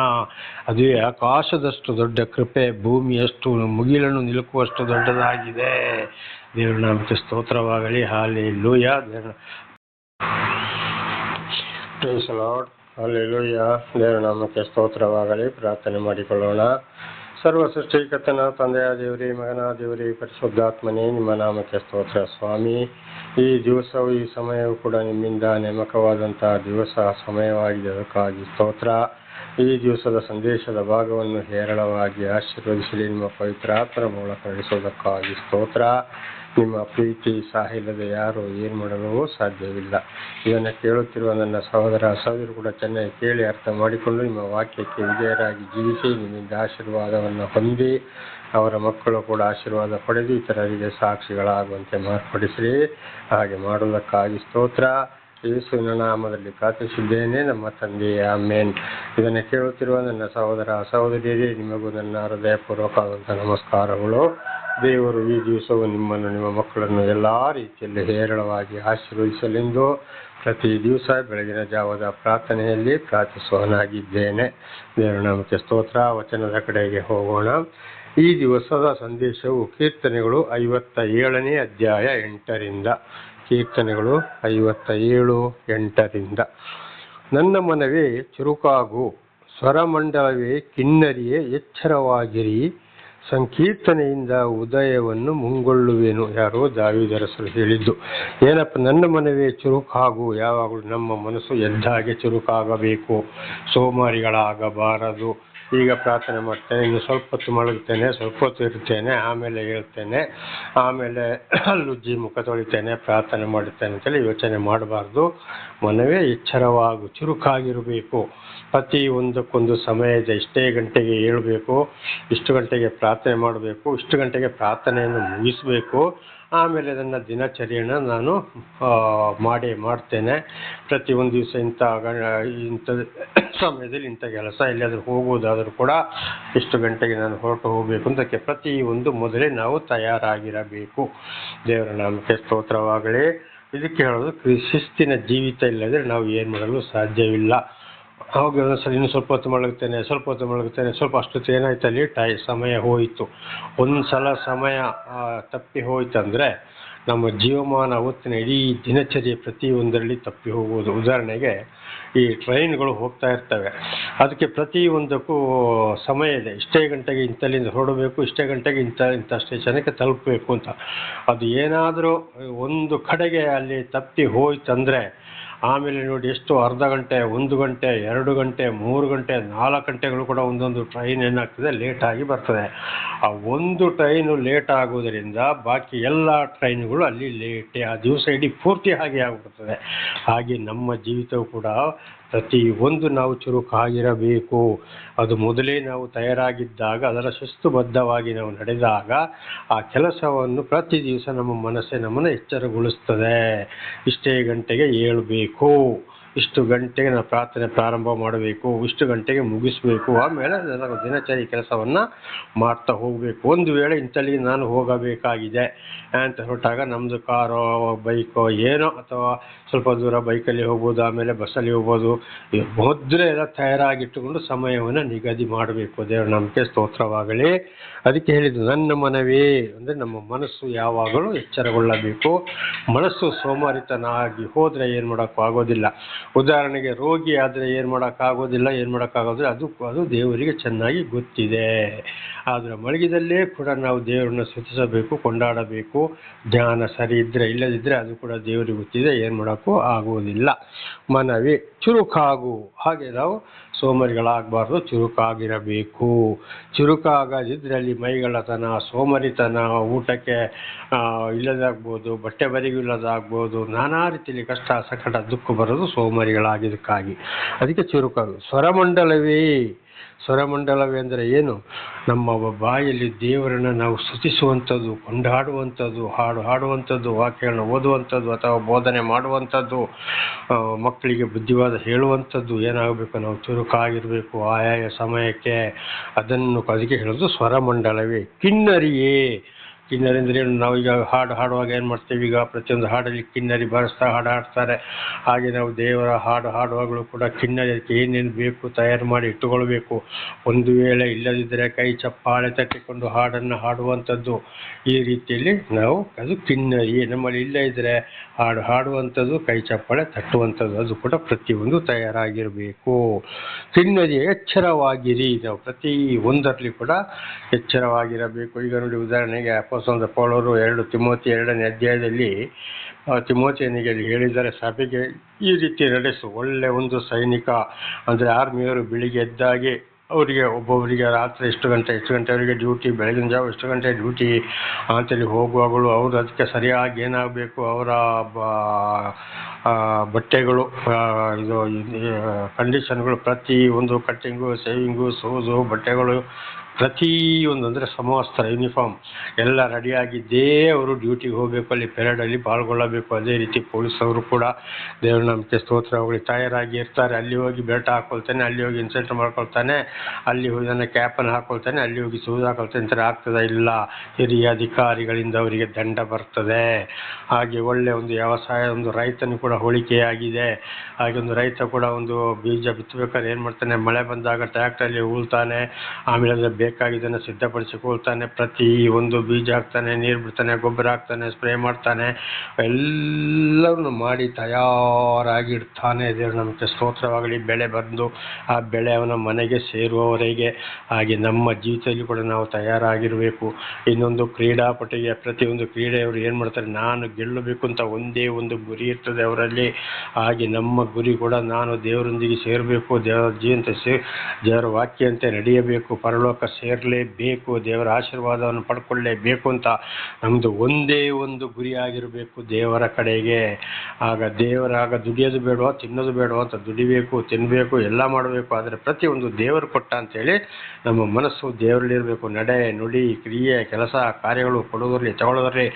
ಅದುವೇ ಆಕಾಶದಷ್ಟು ದೊಡ್ಡ ಕೃಪೆ, ಭೂಮಿಯಷ್ಟು ಮುಗಿಲನ್ನು ನಿಲುಕುವಷ್ಟು ದೊಡ್ಡದಾಗಿದೆ. ದೇವರ ನಾಮಕ್ಕೆ ಸ್ತೋತ್ರವಾಗಲಿ. Hallelujah. Praise the lord. Hallelujah. ದೇವರ ನಾಮಕ್ಕೆ ಸ್ತೋತ್ರವಾಗಲಿ. ಪ್ರಾರ್ಥನೆ ಮಾಡಿಕೊಳ್ಳೋಣ. ಸರ್ವ ಸೃಷ್ಟಿಕರ್ತನ ತಂದೆಯ ದೇವರೇ, ಮಗನ ದೇವರೇ, ಪರಿಶುದ್ಧಾತ್ಮನೇ, ನಿಮ್ಮ ನಾಮಕ್ಕೆ ಸ್ತೋತ್ರ ಸ್ವಾಮಿ. ಈ ದಿವಸವು ಈ ಸಮಯವು ಕೂಡ ನಿಮ್ಮಿಂದ ನೇಮಕವಾದಂತಹ ದಿವಸ ಸಮಯವಾಗಿದೆ, ಅದಕ್ಕಾಗಿ ಸ್ತೋತ್ರ. ಈ ದಿವಸದ ಸಂದೇಶದ ಭಾಗವನ್ನು ಹೇರಳವಾಗಿ ಆಶೀರ್ವದಿಸಲಿ. ನಿಮ್ಮ ಪವಿತ್ರ ಆತ್ಮನ ಮೂಲಕ ನಡೆಸುವುದಕ್ಕಾಗಿ ಸ್ತೋತ್ರ. ನಿಮ್ಮ ಪ್ರೀತಿ ಸಾಹಿಲ್ಲದೆ ಯಾರು ಏನು ಮಾಡಲು ಸಾಧ್ಯವಿಲ್ಲ. ಇದನ್ನು ಕೇಳುತ್ತಿರುವ ನನ್ನ ಸಹೋದರರು ಕೂಡ ಚೆನ್ನಾಗಿ ಕೇಳಿ ಅರ್ಥ ಮಾಡಿಕೊಂಡು ನಿಮ್ಮ ವಾಕ್ಯಕ್ಕೆ ವಿಧೇಯರಾಗಿ ಜೀವಿಸಿ ನಿಮ್ಮಿಂದ ಆಶೀರ್ವಾದವನ್ನು ಹೊಂದಿ ಅವರ ಮಕ್ಕಳು ಕೂಡ ಆಶೀರ್ವಾದ ಪಡೆದು ಇತರರಿಗೆ ಸಾಕ್ಷಿಗಳಾಗುವಂತೆ ಮಾರ್ಪಡಿಸಲಿ. ಹಾಗೆ ಮಾಡುವುದಕ್ಕಾಗಿ ಸ್ತೋತ್ರ. ಯೇಸುವಿನ ನಾಮದಲ್ಲಿ ಪ್ರಾರ್ಥಿಸಿದ್ದೇನೆ ನಮ್ಮ ತಂದೆಯೇ, ಆಮೆನ್. ಇದನ್ನು ಕೇಳುತ್ತಿರುವ ನನ್ನ ಸಹೋದರಿಯರೇ, ನಿಮಗೂ ನನ್ನ ಹೃದಯಪೂರ್ವಕವಾದಂಥ ನಮಸ್ಕಾರಗಳು. ದೇವರು ಈ ದಿವಸವು ನಿಮ್ಮನ್ನು ನಿಮ್ಮ ಮಕ್ಕಳನ್ನು ಎಲ್ಲ ರೀತಿಯಲ್ಲಿ ಹೇರಳವಾಗಿ ಆಶೀರ್ವದಿಸಲೆಂದು ಪ್ರತಿ ದಿವಸ ಬೆಳಗಿನ ಜಾವದ ಪ್ರಾರ್ಥನೆಯಲ್ಲಿ ಪ್ರಾರ್ಥಿಸುವನಾಗಿದ್ದೇನೆ. ದೇವರ ನಾಮಕ್ಕೆ ಸ್ತೋತ್ರ. ವಚನದ ಕಡೆಗೆ ಹೋಗೋಣ. ಈ ದಿವಸದ ಸಂದೇಶವು ಕೀರ್ತನೆಗಳು 57ನೇ ಅಧ್ಯಾಯ 8ರಿಂದ. ಕೀರ್ತನೆಗಳು 57:8. ನನ್ನ ಮನವೇ ಚುರುಕಾಗು, ಸ್ವರಮಂಡಲವೇ ಕಿನ್ನರಿಯೇ ಎಚ್ಚರವಾಗಿರಿ, ಸಂಕೀರ್ತನೆಯಿಂದ ಉದಯವನ್ನು ಮುಂಗೊಳ್ಳುವೆನು. ಯಾರೋ ದಾವೀದರಸರು ಹೇಳಿದ್ದು. ಏನಪ್ಪ? ನನ್ನ ಮನವೇ ಚುರುಕಾಗು. ಯಾವಾಗಲೂ ನಮ್ಮ ಮನಸ್ಸು ಎದ್ದಾಗೆ ಚುರುಕಾಗಬೇಕು, ಸೋಮಾರಿಗಳಾಗಬಾರದು. ಈಗ ಪ್ರಾರ್ಥನೆ ಮಾಡ್ತೇನೆ, ಇನ್ನು ಸ್ವಲ್ಪ ಹೊತ್ತು ಮಲಗುತ್ತೇನೆ, ಸ್ವಲ್ಪ ಹೊತ್ತು ಇರ್ತೇನೆ, ಆಮೇಲೆ ಹೇಳ್ತೇನೆ, ಆಮೇಲೆ ಅಲ್ಲುಜ್ಜಿ ಮುಖ ತೊಳಿತೇನೆ, ಪ್ರಾರ್ಥನೆ ಮಾಡುತ್ತೇನೆ ಅಂತೇಳಿ ಯೋಚನೆ ಮಾಡಬಾರ್ದು. ಮನವೇ ಎಚ್ಚರವಾಗು, ಚುರುಕಾಗಿರಬೇಕು. ಪ್ರತಿ ಒಂದಕ್ಕೊಂದು ಸಮಯ ಇದೆ. ಇಷ್ಟೇ ಗಂಟೆಗೆ ಏಳಬೇಕು, ಇಷ್ಟು ಗಂಟೆಗೆ ಪ್ರಾರ್ಥನೆ ಮಾಡಬೇಕು, ಇಷ್ಟು ಗಂಟೆಗೆ ಪ್ರಾರ್ಥನೆಯನ್ನು ಮುಗಿಸಬೇಕು. ಆಮೇಲೆ ನನ್ನ ದಿನಚರಿಯನ್ನು ನಾನು ಮಾಡ್ತೇನೆ. ಪ್ರತಿಯೊಂದು ದಿವಸ ಇಂಥ ಸಮಯದಲ್ಲಿ ಇಂಥ ಕೆಲಸ, ಎಲ್ಲಿಯಾದರೂ ಹೋಗುವುದಾದರೂ ಕೂಡ ಇಷ್ಟು ಗಂಟೆಗೆ ನಾನು ಹೊರಟು ಹೋಗಬೇಕು ಅಂತಕ್ಕೆ ಪ್ರತಿಯೊಂದು ಮೊದಲೇ ನಾವು ತಯಾರಾಗಿರಬೇಕು. ದೇವರ ನಾಮಕ್ಕೆ ಸ್ತೋತ್ರವಾಗಲಿ. ಇದಕ್ಕೆ ಹೇಳೋದು, ಶಿಸ್ತಿನ ಜೀವಿತ ಇಲ್ಲದ್ರೆ ನಾವು ಏನು ಮಾಡಲು ಸಾಧ್ಯವಿಲ್ಲ. ಅವಾಗ ಒಂದ್ಸಲ ಇನ್ನು ಸ್ವಲ್ಪ ಹೊತ್ತು ಮಲಗುತ್ತೇನೆ, ಸ್ವಲ್ಪ ಅಷ್ಟೊತ್ತು ಏನಾಯ್ತಲ್ಲಿ ಸಮಯ ಹೋಯಿತು. ಒಂದು ಸಲ ಸಮಯ ತಪ್ಪಿ ಹೋಯ್ತಂದರೆ ನಮ್ಮ ಜೀವಮಾನ ಅವತ್ತಿನ ಇಡೀ ದಿನಚರ್ಯೆ ಪ್ರತಿಯೊಂದರಲ್ಲಿ ತಪ್ಪಿ ಹೋಗುವುದು. ಉದಾಹರಣೆಗೆ ಈ ಟ್ರೈನ್ಗಳು ಹೋಗ್ತಾ ಇರ್ತವೆ, ಅದಕ್ಕೆ ಪ್ರತಿಯೊಂದಕ್ಕೂ ಸಮಯ ಇದೆ. ಇಷ್ಟೇ ಗಂಟೆಗೆ ಇಂಥಲ್ಲಿಂದ ಹೊರಡಬೇಕು, ಇಷ್ಟೇ ಗಂಟೆಗೆ ಇಂಥ ಸ್ಟೇಷನ್ಗೆ ತಲುಪಬೇಕು ಅಂತ. ಅದು ಏನಾದರೂ ಒಂದು ಕಡೆಗೆ ಅಲ್ಲಿ ತಪ್ಪಿ ಹೋಯ್ತಂದರೆ ಆಮೇಲೆ ನೋಡಿ ಎಷ್ಟು ಅರ್ಧ ಗಂಟೆ, 1 ಗಂಟೆ, 2 ಗಂಟೆ, 3 ಗಂಟೆ, 4 ಗಂಟೆಗಳು ಕೂಡ ಒಂದೊಂದು ಟ್ರೈನ್ ಏನಾಗ್ತದೆ ಲೇಟಾಗಿ ಬರ್ತದೆ. ಆ ಒಂದು ಟ್ರೈನು ಲೇಟ್ ಆಗೋದರಿಂದ ಬಾಕಿ ಎಲ್ಲ ಟ್ರೈನ್ಗಳು ಅಲ್ಲಿ ಲೇಟೇ. ಆ ದಿವಸ ಇಡೀ ಪೂರ್ತಿ ಹಾಗೆ ಆಗಿಬಿಡ್ತದೆ. ಹಾಗೆ ನಮ್ಮ ಜೀವಿತವು ಕೂಡ ಪ್ರತಿಯೊಂದು ನಾವು ಚುರುಕಾಗಿರಬೇಕು. ಅದು ಮೊದಲೇ ನಾವು ತಯಾರಾಗಿದ್ದಾಗ, ಅದರ ಶಿಸ್ತುಬದ್ಧವಾಗಿ ನಾವು ನಡೆದಾಗ ಆ ಕೆಲಸವನ್ನು ಪ್ರತಿ ದಿವಸ ನಮ್ಮ ಮನಸ್ಸೇ ನಮ್ಮನ್ನು ಎಚ್ಚರಗೊಳಿಸ್ತದೆ. ಇಷ್ಟೇ ಗಂಟೆಗೆ ಏಳಬೇಕು, ಇಷ್ಟು ಗಂಟೆಗೆ ನಾವು ಪ್ರಾರ್ಥನೆ ಪ್ರಾರಂಭ ಮಾಡಬೇಕು, ಇಷ್ಟು ಗಂಟೆಗೆ ಮುಗಿಸ್ಬೇಕು, ಆಮೇಲೆ ನನ್ನ ದಿನಚರಿ ಕೆಲಸವನ್ನು ಮಾಡ್ತಾ ಹೋಗಬೇಕು. ಒಂದು ವೇಳೆ ಇಂಥಲ್ಲಿ ನಾನು ಹೋಗಬೇಕಾಗಿದೆ ಅಂತ ಹೊರಟಾಗ ನಮ್ಮದು ಕಾರೋ ಬೈಕೋ ಏನೋ, ಅಥವಾ ಸ್ವಲ್ಪ ದೂರ ಬೈಕಲ್ಲಿ ಹೋಗ್ಬೋದು, ಆಮೇಲೆ ಬಸ್ಸಲ್ಲಿ ಹೋಗ್ಬೋದು, ಮೊದಲೇ ಎಲ್ಲ ತಯಾರಾಗಿಟ್ಟುಕೊಂಡು ಸಮಯವನ್ನು ನಿಗದಿ ಮಾಡಬೇಕು. ದೇವರ ನಮಗೆ ಸ್ತೋತ್ರವಾಗಲಿ. ಅದಕ್ಕೆ ಹೇಳಿದ್ದು, ನನ್ನ ಮನವೇ ಅಂದರೆ ನಮ್ಮ ಮನಸ್ಸು ಯಾವಾಗಲೂ ಎಚ್ಚರಗೊಳ್ಳಬೇಕು. ಮನಸ್ಸು ಸೋಮಾರಿತನಾಗಿ ಹೋದರೆ ಏನು ಮಾಡೋಕ್ಕೂ ಆಗೋದಿಲ್ಲ. ಉದಾಹರಣೆಗೆ ರೋಗಿ ಆದರೆ ಏನು ಮಾಡೋಕ್ಕಾಗೋದಿಲ್ಲ, ಅದು ದೇವರಿಗೆ ಚೆನ್ನಾಗಿ ಗೊತ್ತಿದೆ. ಆದರೆ ಮಲಗಿದಲ್ಲೇ ಕೂಡ ನಾವು ದೇವರನ್ನು ಸ್ತುತಿಸಬೇಕು, ಕೊಂಡಾಡಬೇಕು. ಜ್ಞಾನ ಸರಿ ಇದ್ದರೆ, ಇಲ್ಲದಿದ್ದರೆ ಅದು ಕೂಡ ದೇವರಿಗೆ ಗೊತ್ತಿದೆ, ಏನು ಮಾಡೋಕ್ಕೂ ಆಗುವುದಿಲ್ಲ. ಮನವೇ ಚುರುಕಾಗು. ಹಾಗೆ ನಾವು ಸೋಮರಿಗಳಾಗಬಾರ್ದು, ಚುರುಕಾಗಿರಬೇಕು. ಚುರುಕಾಗದಿದ್ದರೆ ಅಲ್ಲಿ ಮೈಗಳತನ, ಸೋಮರಿತನ, ಊಟಕ್ಕೆ ಇಲ್ಲದಾಗ್ಬೋದು, ಬಟ್ಟೆ ಬದಿಗೂ ಇಲ್ಲದಾಗ್ಬೋದು, ನಾನಾ ರೀತಿಯಲ್ಲಿ ಕಷ್ಟ ಸಂಕಟ ದುಃಖ ಬರೋದು ಸೋಮರಿಗಳಾಗಿದ್ದಕ್ಕಾಗಿ. ಅದಕ್ಕೆ ಚುರುಕಾಗೋದು. ಸ್ವರಮಂಡಲವೇ ಅಂದರೆ ಏನು? ನಮ್ಮ ಬಾಯಲ್ಲಿ ದೇವರನ್ನು ನಾವು ಸ್ತುತಿಸುವಂಥದ್ದು, ಕೊಂಡಾಡುವಂಥದ್ದು, ಹಾಡುವಂಥದ್ದು, ವಾಕ್ಯಗಳನ್ನು ಓದುವಂಥದ್ದು ಅಥವಾ ಬೋಧನೆ ಮಾಡುವಂಥದ್ದು, ಮಕ್ಕಳಿಗೆ ಬುದ್ಧಿವಾದ ಹೇಳುವಂಥದ್ದು ಏನಾಗಬೇಕು? ನಾವು ಚುರುಕಾಗಿರಬೇಕು ಆಯಾಯ ಸಮಯಕ್ಕೆ. ಅದಕ್ಕೆ ಹೇಳೋದು ಸ್ವರಮಂಡಲವೇ. ಕಿನ್ನರಿ ಅಂದರೆ ಏನು? ನಾವೀಗ ಹಾಡುವಾಗ ಏನು ಮಾಡ್ತೀವಿ? ಈಗ ಪ್ರತಿಯೊಂದು ಹಾಡಲ್ಲಿ ಕಿನ್ನರಿ ಬಾರಿಸ್ತಾ ಹಾಡ್ತಾರೆ. ಹಾಗೆ ನಾವು ದೇವರ ಹಾಡುವಾಗಲೂ ಕೂಡ ಕಿನ್ನರಿ ಅದಕ್ಕೆ ಏನೇನು ಬೇಕು ತಯಾರು ಮಾಡಿ ಇಟ್ಟುಕೊಳ್ಬೇಕು. ಒಂದು ವೇಳೆ ಇಲ್ಲದಿದ್ದರೆ ಕೈ ಚಪ್ಪಾಳೆ ತಟ್ಟಿಕೊಂಡು ಹಾಡನ್ನು ಹಾಡುವಂಥದ್ದು. ಈ ರೀತಿಯಲ್ಲಿ ನಾವು ಅದು ಕಿನ್ನರಿ. ನಮ್ಮಲ್ಲಿ ಇಲ್ಲ ಇದ್ದರೆ ಹಾಡುವಂಥದ್ದು, ಕೈ ಚಪ್ಪಾಳೆ ತಟ್ಟುವಂಥದ್ದು, ಅದು ಕೂಡ ಪ್ರತಿಯೊಂದು ತಯಾರಾಗಿರಬೇಕು. ಕಿನ್ನರಿ ಎಚ್ಚರವಾಗಿರಿ. ನಾವು ಪ್ರತಿ ಒಂದರಲ್ಲಿ ಕೂಡ ಎಚ್ಚರವಾಗಿರಬೇಕು. ಈಗ ನೋಡಿ, ಉದಾಹರಣೆಗೆ ಅಪೊಸ್ತಲನಾದ ಪೌಲರು 2 ತಿಮೋಥಿ 2ನೇ ಅಧ್ಯಾಯದಲ್ಲಿ ತಿಮೋಥಿಯನಿಗೆ ಹೇಳಿದ್ದಾರೆ, ಸಭೆಗೆ ಈ ರೀತಿ ನಡೆಸು. ಒಳ್ಳೆ ಒಂದು ಸೈನಿಕ ಅಂದರೆ ಆರ್ಮಿಯವರು ಬೆಳಿಗ್ಗೆ ಎದ್ದಾಗೆ ಅವರಿಗೆ ಒಬ್ಬೊಬ್ಬರಿಗೆ ರಾತ್ರಿ ಎಷ್ಟು ಗಂಟೆವರೆಗೆ ಡ್ಯೂಟಿ, ಬೆಳಗಿನ ಜಾವ ಎಷ್ಟು ಗಂಟೆ ಡ್ಯೂಟಿ ಅಂತೇಳಿ ಹೋಗುವಾಗಲೂ ಅವರು ಅದಕ್ಕೆ ಸರಿಯಾಗಿ ಏನಾಗಬೇಕು, ಅವರ ಬಟ್ಟೆಗಳು, ಇದು ಕಂಡೀಷನ್ಗಳು, ಪ್ರತಿ ಒಂದು ಕಟ್ಟಿಂಗು, ಸೇವಿಂಗು, ಶೂಸು, ಬಟ್ಟೆಗಳು ಪ್ರತಿಯೊಂದು ಅಂದರೆ ಸಮವಸ್ತ್ರ, ಯೂನಿಫಾರ್ಮ್ ಎಲ್ಲ ರೆಡಿಯಾಗಿದ್ದೇ ಅವರು ಡ್ಯೂಟಿಗೆ ಹೋಗಬೇಕು, ಅಲ್ಲಿ ಪೆರೇಡಲ್ಲಿ ಪಾಲ್ಗೊಳ್ಳಬೇಕು. ಅದೇ ರೀತಿ ಪೊಲೀಸವರು ಕೂಡ ದೇವರ ನಾಮಕ್ಕೆ ಸ್ತೋತ್ರ ಅವಳಿ ತಯಾರಾಗಿ ಇರ್ತಾರೆ. ಅಲ್ಲಿ ಹೋಗಿ ಬೆಲ್ಟ್ ಹಾಕೊಳ್ತಾನೆ, ಅಲ್ಲಿ ಹೋಗಿ ಇನ್ಸೆಂಟ್ ಮಾಡ್ಕೊಳ್ತಾನೆ, ಅಲ್ಲಿ ಹೋಗಿ ನನ್ನ ಕ್ಯಾಪನ್ನು ಹಾಕೊಳ್ತಾನೆ, ಅಲ್ಲಿ ಹೋಗಿ ಶೂಸ್ ಹಾಕೊಳ್ತಾನೆ ಅಂತ ಆಗ್ತದೆ ಇಲ್ಲ. ಹಿರಿಯ ಅಧಿಕಾರಿಗಳಿಂದ ಅವರಿಗೆ ದಂಡ ಬರ್ತದೆ. ಹಾಗೆ ಒಳ್ಳೆ ಒಂದು ವ್ಯವಸಾಯ, ಒಂದು ರೈತನು ಕೂಡ ಹೋಲಿಕೆಯಾಗಿದೆ. ಹಾಗೆ ಒಂದು ರೈತ ಕೂಡ ಒಂದು ಬೀಜ ಬಿತ್ತಬೇಕಾದ್ರೆ ಏನು ಮಾಡ್ತಾನೆ? ಮಳೆ ಬಂದಾಗ ಟ್ರ್ಯಾಕ್ಟರಲ್ಲಿ ಉಳ್ತಾನೆ, ಆಮೇಲೆ ಅದರ ಬೇಕಾಗಿದ್ದನ್ನು ಸಿದ್ಧಪಡಿಸಿಕೊಳ್ತಾನೆ, ಪ್ರತಿ ಒಂದು ಬೀಜ ಹಾಕ್ತಾನೆ, ನೀರು ಬಿಡ್ತಾನೆ, ಗೊಬ್ಬರ ಹಾಕ್ತಾನೆ, ಸ್ಪ್ರೇ ಮಾಡ್ತಾನೆ, ಎಲ್ಲವನ್ನು ಮಾಡಿ ತಯಾರಾಗಿಡ್ತಾನೆ. ದೇವರು ನಮಗೆ ಸ್ತೋತ್ರವಾಗಲಿ. ಬೆಳೆ ಬಂದು ಆ ಬೆಳೆ ಅವನ ಮನೆಗೆ ಸೇರುವವರೆಗೆ. ಹಾಗೆ ನಮ್ಮ ಜೀವಿತದಲ್ಲಿ ಕೂಡ ನಾವು ತಯಾರಾಗಿರಬೇಕು. ಇನ್ನೊಂದು ಕ್ರೀಡಾಪಟುಗೆ ಪ್ರತಿಯೊಂದು ಕ್ರೀಡೆಯವರು ಏನು ಮಾಡ್ತಾರೆ? ನಾನು ಗೆಲ್ಲಬೇಕು ಅಂತ ಒಂದೇ ಒಂದು ಗುರಿ ಇರ್ತದೆ ಅವರಲ್ಲಿ. ಹಾಗೆ ನಮ್ಮ ಗುರಿ ಕೂಡ ನಾನು ದೇವರೊಂದಿಗೆ ಸೇರಬೇಕು, ದೇವರ ಜೀವಂತ ದೇವರ ವಾಕ್ಯಂತೆ ನಡೆಯಬೇಕು, ಪರಲೋಕ ಸೇರಲೇಬೇಕು, ದೇವರ ಆಶೀರ್ವಾದವನ್ನು ಪಡ್ಕೊಳ್ಳೇಬೇಕು ಅಂತ ನಮ್ಮದು ಒಂದೇ ಒಂದು ಗುರಿಯಾಗಿರಬೇಕು ದೇವರ ಕಡೆಗೆ. ಆಗ ದುಡಿಯೋದು ಬೇಡವಾ, ತಿನ್ನೋದು ಬೇಡವಾ ಅಂತ ದುಡಿಬೇಕು, ತಿನ್ನಬೇಕು, ಎಲ್ಲ ಮಾಡಬೇಕು. ಆದರೆ ಪ್ರತಿಯೊಂದು ದೇವರು ಕೊಟ್ಟ ಅಂತೇಳಿ ನಮ್ಮ ಮನಸ್ಸು ದೇವರಲ್ಲಿರಬೇಕು. ನಡೆ, ನುಡಿ, ಕ್ರಿಯೆ, ಕೆಲಸ, ಕಾರ್ಯಗಳು, ಕೊಡೋದರಲ್ಲಿ ತಗೊಳ್ಳೋದ್ರಲ್ಲಿ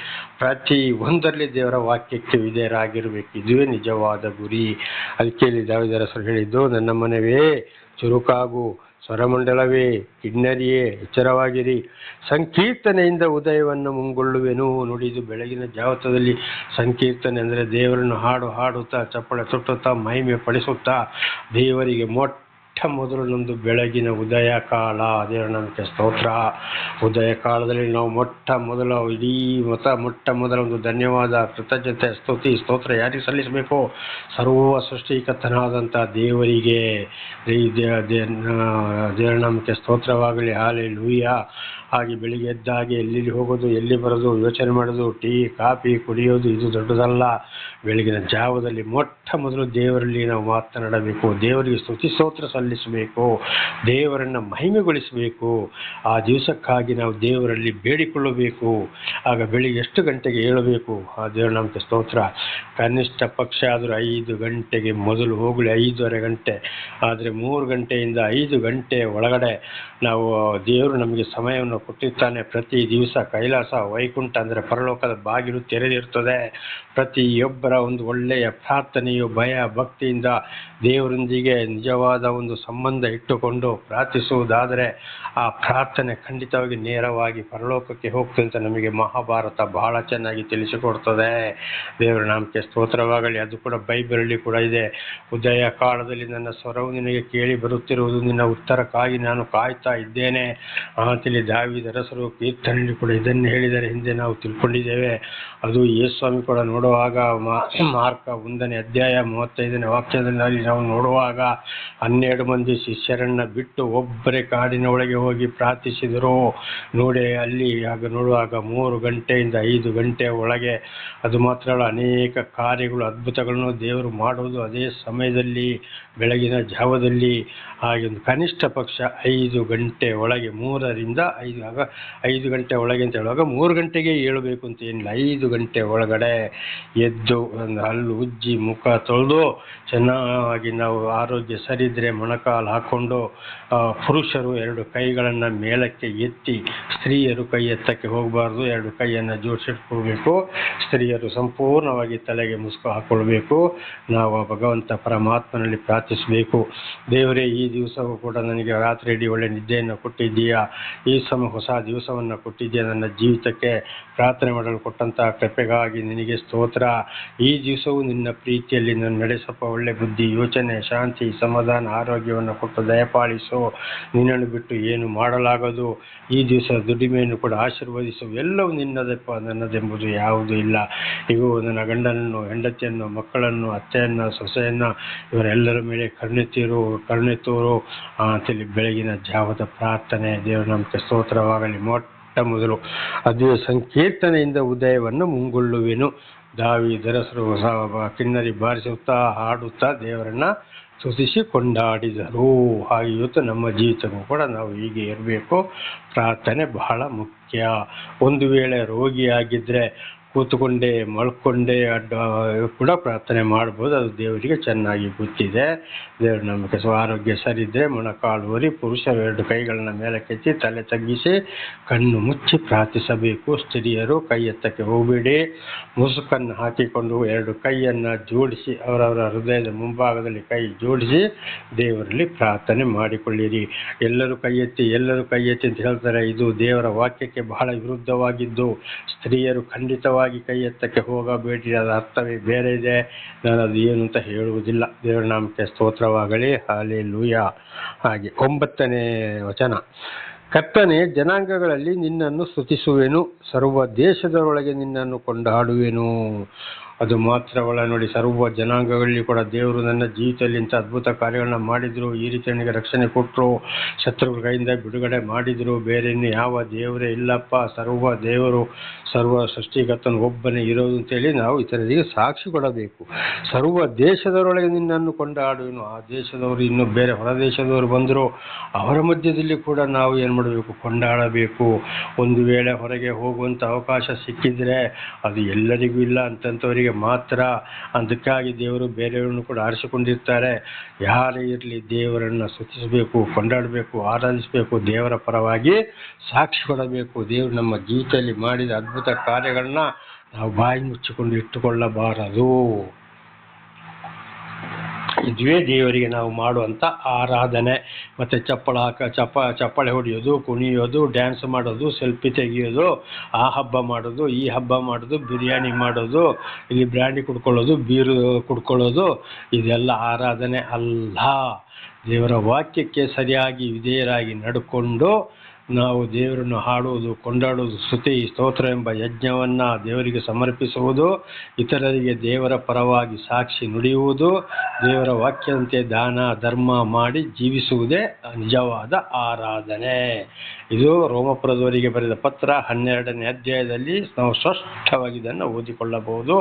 ಪ್ರತಿ ಒಂದರಲ್ಲಿ ದೇವರ ವಾಕ್ಯಕ್ಕೆ ವಿಧೇಯರಾಗಿರಬೇಕು. ಇದುವೇ ನಿಜವಾದ ಗುರಿ. ಅದಕ್ಕೆ ಇಲ್ಲಿ ದಾವೀದರಸರು ಹೇಳಿದ್ದು, ನನ್ನ ಮನವೇ ಚುರುಕಾಗು, ಸ್ವರಮಂಡಲವೇ ಕಿನ್ನರಿಯೇ ಎಚ್ಚರವಾಗಿರಿ, ಸಂಕೀರ್ತನೆಯಿಂದ ಉದಯವನ್ನು ಮುಂಗೊಳ್ಳುವೆನು. ನುಡಿದು ಬೆಳಗಿನ ಜಾವತದಲ್ಲಿ ಸಂಕೀರ್ತನೆ ಅಂದರೆ ದೇವರನ್ನು ಹಾಡುತ್ತಾ, ಚಪ್ಪಳೆ ತುಟ್ಟುತ್ತಾ, ಮಹಿಮೆ ಪಡಿಸುತ್ತಾ, ದೇವರಿಗೆ ಮೊಟ್ಟ ಮೊದಲು ನಮ್ಮದು ಬೆಳಗಿನ ಉದಯ ಕಾಲ. ದೇವರ ನಮಗೆ ಸ್ತೋತ್ರ. ಉದಯ ಕಾಲದಲ್ಲಿ ನಾವು ಮೊಟ್ಟ ಮೊದಲ ಒಂದು ಧನ್ಯವಾದ, ಕೃತಜ್ಞತೆ, ಸ್ತೋತ್ರ ಯಾರಿಗೆ ಸಲ್ಲಿಸಬೇಕು? ಸರ್ವ ಸೃಷ್ಟಿಕರ್ತನಾದಂಥ ದೇವರಿಗೆ. ದೇವರ ನಮಗೆ ಸ್ತೋತ್ರವಾಗಲಿ. ಹಾಲೆಲೂಯಾ. ಹಾಗೆ ಬೆಳಿಗ್ಗೆ ಎದ್ದಾಗೆ ಎಲ್ಲಿ ಹೋಗೋದು, ಎಲ್ಲಿ ಬರೋದು, ಯೋಚನೆ ಮಾಡೋದು, ಟೀ ಕಾಫಿ ಕುಡಿಯೋದು ಇದು ದೊಡ್ಡದಲ್ಲ. ಬೆಳಗಿನ ಜಾವದಲ್ಲಿ ಮೊಟ್ಟ ಮೊದಲು ದೇವರಲ್ಲಿ ನಾವು ಮಾತನಾಡಬೇಕು, ದೇವರಿಗೆ ಸ್ತುತಿ ಸ್ತೋತ್ರ ಸಲ್ಲಿಸಬೇಕು, ದೇವರನ್ನು ಮಹಿಮೆಗೊಳಿಸಬೇಕು. ಆ ದಿವಸಕ್ಕಾಗಿ ನಾವು ದೇವರಲ್ಲಿ ಬೇಡಿಕೊಳ್ಳಬೇಕು. ಆಗ ಬೆಳಿಗ್ಗೆ ಎಷ್ಟು ಗಂಟೆಗೆ ಏಳಬೇಕು? ಆ ದೇವರ ನಮಗೆ ಸ್ತೋತ್ರ. ಕನಿಷ್ಠ ಪಕ್ಷ ಆದರೂ 5 ಗಂಟೆಗೆ ಮೊದಲು ಹೋಗಲಿ, 5:30 ಗಂಟೆ ಆದರೆ 3 ಗಂಟೆಯಿಂದ 5 ಗಂಟೆ ಒಳಗಡೆ ನಾವು ದೇವರು ನಮಗೆ ಸಮಯವನ್ನು ಕೊಟ್ಟಿರ್ತಾನೆ. ಪ್ರತಿ ದಿವಸ ಕೈಲಾಸ, ವೈಕುಂಠ ಅಂದರೆ ಪರಲೋಕದ ಬಾಗಿಲು ತೆರೆದಿರ್ತದೆ. ಪ್ರತಿಯೊಬ್ಬರ ಒಂದು ಒಳ್ಳೆಯ ಪ್ರಾರ್ಥನೆಯು ಭಯ ಭಕ್ತಿಯಿಂದ ದೇವರೊಂದಿಗೆ ನಿಜವಾದ ಒಂದು ಸಂಬಂಧ ಇಟ್ಟುಕೊಂಡು ಪ್ರಾರ್ಥಿಸುವುದಾದರೆ ಆ ಪ್ರಾರ್ಥನೆ ಖಂಡಿತವಾಗಿ ನೇರವಾಗಿ ಪರಲೋಕಕ್ಕೆ ಹೋಗ್ತದೆ ಅಂತ ನಮಗೆ ಮಹಾಭಾರತ ಬಹಳ ಚೆನ್ನಾಗಿ ತಿಳಿಸಿಕೊಡ್ತದೆ. ದೇವರ ನಾಮಕ್ಕೆ ಸ್ತೋತ್ರವಾಗಲಿ. ಅದು ಕೂಡ ಬೈಬಲಲ್ಲಿ ಕೂಡ ಇದೆ. ಉದಯ ಕಾಲದಲ್ಲಿ ನನ್ನ ಸ್ವರವು ನಿನಗೆ ಕೇಳಿ ಬರುತ್ತಿರುವುದು, ನಿನ್ನ ಉತ್ತರಕ್ಕಾಗಿ ನಾನು ಕಾಯ್ತಾ ಇದ್ದೇನೆ ಅಂತೇಳಿ ದಾವೀದರಸರು ಕೀರ್ತನೆಯಲ್ಲಿ ಕೂಡ ಇದನ್ನು ಹೇಳಿದರೆ ಹಿಂದೆ ನಾವು ತಿಳ್ಕೊಂಡಿದ್ದೇವೆ. ಅದು ಯೇಸುಸ್ವಾಮಿ ಕೂಡ ನೋಡುವಾಗ ಮಾರ್ಕ 1ನೇ ಅಧ್ಯಾಯ 35ನೇ ವಾಕ್ಯದಲ್ಲಿ ನಾವು ನೋಡುವಾಗ 12 ಮಂದಿ ಶಿಷ್ಯರನ್ನ ಬಿಟ್ಟು ಒಬ್ಬರೇ ಕಾಡಿನ ಒಳಗೆ ಹೋಗಿ ಪ್ರಾರ್ಥಿಸಿದರು. ನೋಡಿ ಅಲ್ಲಿ ಆಗ ನೋಡುವಾಗ 3 ಗಂಟೆಯಿಂದ 5 ಗಂಟೆ ಒಳಗೆ. ಅದು ಮಾತ್ರ ಅಲ್ಲ, ಅನೇಕ ಕಾರ್ಯಗಳು ಅದ್ಭುತಗಳನ್ನು ದೇವರು ಮಾಡುವುದು ಅದೇ ಸಮಯದಲ್ಲಿ, ಬೆಳಗಿನ ಜಾವದಲ್ಲಿ. ಹಾಗೆ ಒಂದು ಕನಿಷ್ಠ ಪಕ್ಷ 5 ಗಂಟೆ ಒಳಗೆ, 3ರಿಂದ 5 ಆಗ 5 ಗಂಟೆ ಒಳಗೆ ಅಂತ ಹೇಳುವಾಗ 3 ಗಂಟೆಗೆ ಏಳಬೇಕು ಅಂತ ಏನಿಲ್ಲ. 5 ಗಂಟೆ ಒಳಗಡೆ ಎದ್ದು ಒಂದು ಹಲ್ಲು ಉಜ್ಜಿ ಮುಖ ತೊಳೆದು ಚೆನ್ನಾಗಿ ನಾವು ಆರೋಗ್ಯ ಸರಿ ಇದ್ದರೆ ಮೊಣಕಾಲು ಹಾಕ್ಕೊಂಡು, ಪುರುಷರು 2 ಕೈಗಳನ್ನು ಮೇಲಕ್ಕೆ ಎತ್ತಿ, ಸ್ತ್ರೀಯರು ಕೈ ಎತ್ತಕ್ಕೆ ಹೋಗಬಾರ್ದು, 2 ಕೈಯನ್ನು ಜೋಡಿಸಿಟ್ಕೊಳ್ಬೇಕು. ಸ್ತ್ರೀಯರು ಸಂಪೂರ್ಣವಾಗಿ ತಲೆಗೆ ಮುಸುಕು ಹಾಕ್ಕೊಳ್ಬೇಕು. ನಾವು ಭಗವಂತ ಪರಮಾತ್ಮನಲ್ಲಿ ಪ್ರಾರ್ಥಿಸಬೇಕು. ದೇವರೇ, ಈ ದಿವಸವೂ ಕೂಡ ನನಗೆ ರಾತ್ರಿ ಇಡೀ ಒಳ್ಳೆ ನಿದ್ದೆಯನ್ನು ಕೊಟ್ಟಿದ್ದೀಯಾ, ಈ ಹೊಸ ದಿವಸವನ್ನು ಕೊಟ್ಟಿದ್ದೀಯಾ, ನನ್ನ ಜೀವಿತಕ್ಕೆ ಪ್ರಾರ್ಥನೆ ಮಾಡಲು ಕೊಟ್ಟಂತಹ ಕೃಪೆಗಾಗಿ ನಿನಗೆ ಸ್ತೋತ್ರ. ಈ ದಿವಸವೂ ನಿನ್ನ ಪ್ರೀತಿಯಲ್ಲಿ ನನ್ನ ನಡೆಸಪ್ಪ. ಒಳ್ಳೆ ಬುದ್ಧಿ, ಯೋಚನೆ, ಶಾಂತಿ, ಸಮಾಧಾನ, ಆರೋಗ್ಯವನ್ನು ಕೊಟ್ಟು ದಯಪಾಲಿಸು. ನಿನ್ನನ್ನು ಬಿಟ್ಟು ಏನು ಮಾಡಲಾಗದು. ಈ ದಿವಸ ದುಡಿಮೆಯನ್ನು ಕೂಡ ಆಶೀರ್ವದಿಸು. ಎಲ್ಲವೂ ನಿನ್ನದಪ್ಪ, ನನ್ನದೆಂಬುದು ಯಾವುದೂ ಇಲ್ಲ. ಇವು ನನ್ನ ಗಂಡನನ್ನು, ಹೆಂಡತಿಯನ್ನು, ಮಕ್ಕಳನ್ನು, ಅತ್ತೆಯನ್ನು, ಸೊಸೆಯನ್ನು, ಇವರೆಲ್ಲರ ಮೇಲೆ ಕರುಣೆ ತೋರು ಅಂತೇಳಿ ಬೆಳಗಿನ ಜಾವದ ಪ್ರಾರ್ಥನೆ. ದೇವರ ನಮಗೆ ಸ್ತೋತ್ರವಾಗಲಿ. ಮೊಟ್ಟ ಮೊದಲು ಅದೇ ಸಂಕೀರ್ತನೆಯಿಂದ ಉದಯವನ್ನು ಮುಂಗೊಳ್ಳುವೆನು. ದಾವೀದರಸರು ಕಿನ್ನರಿ ಬಾರಿಸುತ್ತಾ ಹಾಡುತ್ತಾ ದೇವರನ್ನ ಸ್ತುತಿಸಿ ಕೊಂಡಾಡಿದರು. ಹಾಗೆ ಇವತ್ತು ನಮ್ಮ ಜೀವಿತಕ್ಕೂ ಕೂಡ ನಾವು ಹೀಗೆ ಇರಬೇಕು. ಪ್ರಾರ್ಥನೆ ಬಹಳ ಮುಖ್ಯ. ಒಂದು ವೇಳೆ ರೋಗಿಯಾಗಿದ್ದರೆ ಕೂತ್ಕೊಂಡೇ ಮಲ್ಕೊಂಡೇ ಕೂಡ ಪ್ರಾರ್ಥನೆ ಮಾಡ್ಬೋದು. ಅದು ದೇವರಿಗೆ ಚೆನ್ನಾಗಿ ಗೊತ್ತಿದೆ. ದೇವರು ನಮಗೆ ಆರೋಗ್ಯ ಸರಿ ಇದ್ದರೆ ಮೊಣಕಾಲು ಊರಿ, ಪುರುಷರು 2 ಕೈಗಳನ್ನ ಮೇಲಕ್ಕೆತ್ತಿ ತಲೆ ತಗ್ಗಿಸಿ ಕಣ್ಣು ಮುಚ್ಚಿ ಪ್ರಾರ್ಥಿಸಬೇಕು. ಸ್ತ್ರೀಯರು ಕೈ ಎತ್ತಕ್ಕೆ ಹೋಗಬೇಡಿ. ಮುಸುಕನ್ನು ಹಾಕಿಕೊಂಡು 2 ಕೈಯನ್ನು ಜೋಡಿಸಿ, ಅವರವರ ಹೃದಯದ ಮುಂಭಾಗದಲ್ಲಿ ಕೈ ಜೋಡಿಸಿ ದೇವರಲ್ಲಿ ಪ್ರಾರ್ಥನೆ ಮಾಡಿಕೊಳ್ಳಿರಿ. ಎಲ್ಲರೂ ಕೈ ಎತ್ತಿ ಅಂತ ಹೇಳ್ತಾರೆ. ಇದು ದೇವರ ವಾಕ್ಯಕ್ಕೆ ಬಹಳ ವಿರುದ್ಧವಾಗಿದ್ದು, ಸ್ತ್ರೀಯರು ಖಂಡಿತವಾಗಿ ಕೈ ಎತ್ತಕ್ಕೆ ಹೋಗಬೇಡಿ. ಅದರ ಅರ್ಥವೇ ಬೇರೆ ಇದೆ. ನಾನು ಅದು ಏನು ಅಂತ ಹೇಳುವುದಿಲ್ಲ. ದೇವರ ನಾಮಕ್ಕೆ ಸ್ತೋತ್ರವಾಗಲಿ. ಹಲ್ಲೆಲೂಯಾ. ಹಾಗೆ 9ನೇ ವಚನ. ಕರ್ತನೇ, ಜನಾಂಗಗಳಲ್ಲಿ ನಿನ್ನನ್ನು ಸ್ತುತಿಸುವೆನು, ಸರ್ವ ದೇಶದೊಳಗೆ ನಿನ್ನನ್ನು ಕೊಂಡಾಡುವೆನು. ಅದು ಮಾತ್ರವಲ್ಲ ನೋಡಿ, ಸರ್ವ ಜನಾಂಗಗಳಲ್ಲಿ ಕೂಡ ದೇವರು ನನ್ನ ಜೀವಿತದಲ್ಲಿ ಇಂಥ ಅದ್ಭುತ ಕಾರ್ಯಗಳನ್ನ ಮಾಡಿದರು. ಈ ರೀತಿ ನನಗೆ ರಕ್ಷಣೆ ಕೊಟ್ಟರು, ಶತ್ರುಗಳ ಕೈಯಿಂದ ಬಿಡುಗಡೆ ಮಾಡಿದರು. ಬೇರೆ ಇನ್ನು ಯಾವ ದೇವರೇ ಇಲ್ಲಪ್ಪ, ಸರ್ವ ಸೃಷ್ಟಿಕರ್ತನು ಒಬ್ಬನೇ ಇರೋದು ಅಂತೇಳಿ ನಾವು ಇತರರಿಗೆ ಸಾಕ್ಷಿ ಕೊಡಬೇಕು. ಸರ್ವ ದೇಶದವರೊಳಗೆ ನಿನ್ನನ್ನು ಕೊಂಡಾಡುವೆನು. ಆ ದೇಶದವರು, ಇನ್ನು ಬೇರೆ ಹೊರ ದೇಶದವರು ಬಂದರು, ಅವರ ಮಧ್ಯದಲ್ಲಿ ಕೂಡ ನಾವು ಏನು ಮಾಡಬೇಕು? ಕೊಂಡಾಡಬೇಕು. ಒಂದು ವೇಳೆ ಹೊರಗೆ ಹೋಗುವಂಥ ಅವಕಾಶ ಸಿಕ್ಕಿದರೆ ಅದು ಎಲ್ಲರಿಗೂ ಇಲ್ಲ, ಅಂತಂಥವರಿಗೆ ಮಾತ್ರ. ಅದಕ್ಕಾಗಿ ದೇವರು ಬೇರೆಯವರನ್ನು ಕೂಡ ಆರಿಸಿಕೊಂಡಿರ್ತಾರೆ. ಯಾರೇ ಇರಲಿ ದೇವರನ್ನು ಸ್ತುತಿಸಬೇಕು, ಕೊಂಡಾಡಬೇಕು, ಆರಾಧಿಸಬೇಕು, ದೇವರ ಪರವಾಗಿ ಸಾಕ್ಷಿ ಕೊಡಬೇಕು. ದೇವರು ನಮ್ಮ ಜೀವಿತದಲ್ಲಿ ಮಾಡಿದ ಅದ್ಭುತ ಕಾರ್ಯಗಳನ್ನ ನಾವು ಬಾಯಿ ಮುಚ್ಚಿಕೊಂಡು ಇಟ್ಟುಕೊಳ್ಳಬಾರದು. ಇದುವೇ ದೇವರಿಗೆ ನಾವು ಮಾಡುವಂಥ ಆರಾಧನೆ. ಮತ್ತು ಚಪ್ಪಳೆ ಹೊಡೆಯೋದು, ಕುಣಿಯೋದು, ಡ್ಯಾನ್ಸ್ ಮಾಡೋದು, ಸೆಲ್ಫಿ ತೆಗೆಯೋದು, ಆ ಹಬ್ಬ ಮಾಡೋದು, ಈ ಹಬ್ಬ ಮಾಡೋದು, ಬಿರಿಯಾನಿ ಮಾಡೋದು, ಇಲ್ಲಿ ಬ್ರ್ಯಾಂಡಿ ಕುಡ್ಕೊಳ್ಳೋದು, ಬೀರು ಕುಡ್ಕೊಳ್ಳೋದು, ಇದೆಲ್ಲ ಆರಾಧನೆ ಅಲ್ಲ. ದೇವರ ವಾಕ್ಯಕ್ಕೆ ಸರಿಯಾಗಿ ವಿಧೇಯರಾಗಿ ನಡ್ಕೊಂಡು ನಾವು ದೇವರನ್ನು ಹಾಡುವುದು, ಕೊಂಡಾಡುವುದು, ಸ್ತುತಿ ಸ್ತೋತ್ರ ಎಂಬ ಯಜ್ಞವನ್ನು ದೇವರಿಗೆ ಸಮರ್ಪಿಸುವುದು, ಇತರರಿಗೆ ದೇವರ ಪರವಾಗಿ ಸಾಕ್ಷಿ ನುಡಿಯುವುದು, ದೇವರ ವಾಕ್ಯದಂತೆ ದಾನ ಧರ್ಮ ಮಾಡಿ ಜೀವಿಸುವುದೇ ನಿಜವಾದ ಆರಾಧನೆ. ಇದು ರೋಮಪುರದವರಿಗೆ ಬರೆದ ಪತ್ರ 12ನೇ ಅಧ್ಯಾಯದಲ್ಲಿ ನಾವು ಸ್ಪಷ್ಟವಾಗಿ ಇದನ್ನು ಓದಿಕೊಳ್ಳಬಹುದು.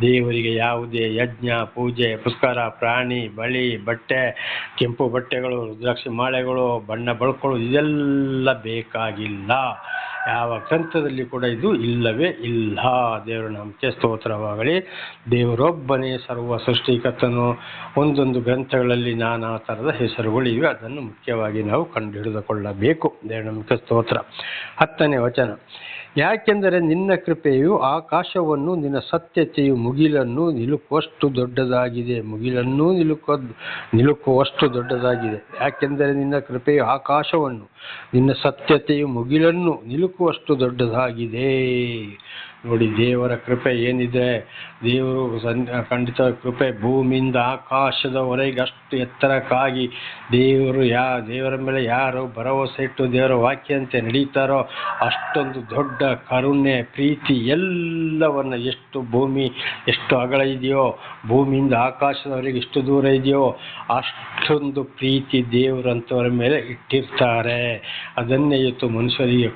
ದೇವರಿಗೆ ಯಾವುದೇ ಯಜ್ಞ, ಪೂಜೆ, ಪುಷ್ಕರ, ಪ್ರಾಣಿ, ಬಳಿ, ಬಟ್ಟೆ, ಕೆಂಪು ಬಟ್ಟೆಗಳು, ರುದ್ರಾಕ್ಷಿ ಮಾಲೆಗಳು, ಬಣ್ಣ ಬಳ್ಕೊಳ್ಳೋದು ಇದೆಲ್ಲ ಬೇಕಾಗಿಲ್ಲ. ಯಾವ ಗ್ರಂಥದಲ್ಲಿ ಕೂಡ ಇದು ಇಲ್ಲವೇ ಇಲ್ಲ. ದೇವರ ನಾಮಕ್ಕೆ ಸ್ತೋತ್ರವಾಗಲಿ. ದೇವರೊಬ್ಬನೇ ಸರ್ವ ಸೃಷ್ಟಿಕರ್ತನು. ಒಂದೊಂದು ಗ್ರಂಥಗಳಲ್ಲಿ ನಾನಾ ಥರದ ಹೆಸರುಗಳಿವೆ. ಅದನ್ನು ಮುಖ್ಯವಾಗಿ ನಾವು ಕಂಡುಹಿಡಿದುಕೊಳ್ಳಬೇಕು. ದೇವರ ನಾಮಕ್ಕೆ ಸ್ತೋತ್ರ. 10ನೇ ವಚನ. ಯಾಕೆಂದರೆ ನಿನ್ನ ಕೃಪೆಯು ಆಕಾಶವನ್ನು, ನಿನ್ನ ಸತ್ಯತೆಯು ಮುಗಿಲನ್ನು ನಿಲುಕುವಷ್ಟು ದೊಡ್ಡದಾಗಿದೆ. ಮುಗಿಲನ್ನು ನಿಲುಕುವಷ್ಟು ದೊಡ್ಡದಾಗಿದೆ. ಯಾಕೆಂದರೆ ನಿನ್ನ ಕೃಪೆಯು ಆಕಾಶವನ್ನು, ನಿನ್ನ ಸತ್ಯತೆಯು ಮುಗಿಲನ್ನು ನಿಲುಕುವಷ್ಟು ದೊಡ್ಡದಾಗಿದೆ. ನೋಡಿ, ದೇವರ ಕೃಪೆ ಏನಿದೆ, ದೇವರು ಖಂಡಿತ ಕೃಪೆ ಭೂಮಿಯಿಂದ ಆಕಾಶದವರೆಗೆ ಅಷ್ಟು ಎತ್ತರಕ್ಕಾಗಿ ದೇವರ ಮೇಲೆ ಯಾರು ಭರವಸೆ ಇಟ್ಟು ದೇವರ ವಾಕ್ಯಂತೆ ನಡೀತಾರೋ ಅಷ್ಟೊಂದು ದೊಡ್ಡ ಕರುಣೆ, ಪ್ರೀತಿ ಎಲ್ಲವನ್ನು, ಎಷ್ಟು ಭೂಮಿ ಎಷ್ಟು ಅಗಲ ಇದೆಯೋ, ಭೂಮಿಯಿಂದ ಆಕಾಶದವರೆಗೆ ಎಷ್ಟು ದೂರ ಇದೆಯೋ ಅಷ್ಟೊಂದು ಪ್ರೀತಿ ದೇವರಂಥವರ ಮೇಲೆ ಇಟ್ಟಿರ್ತಾರೆ. ಅದನ್ನೇ ಇವತ್ತು ಮನುಷ್ಯರಿಗೆ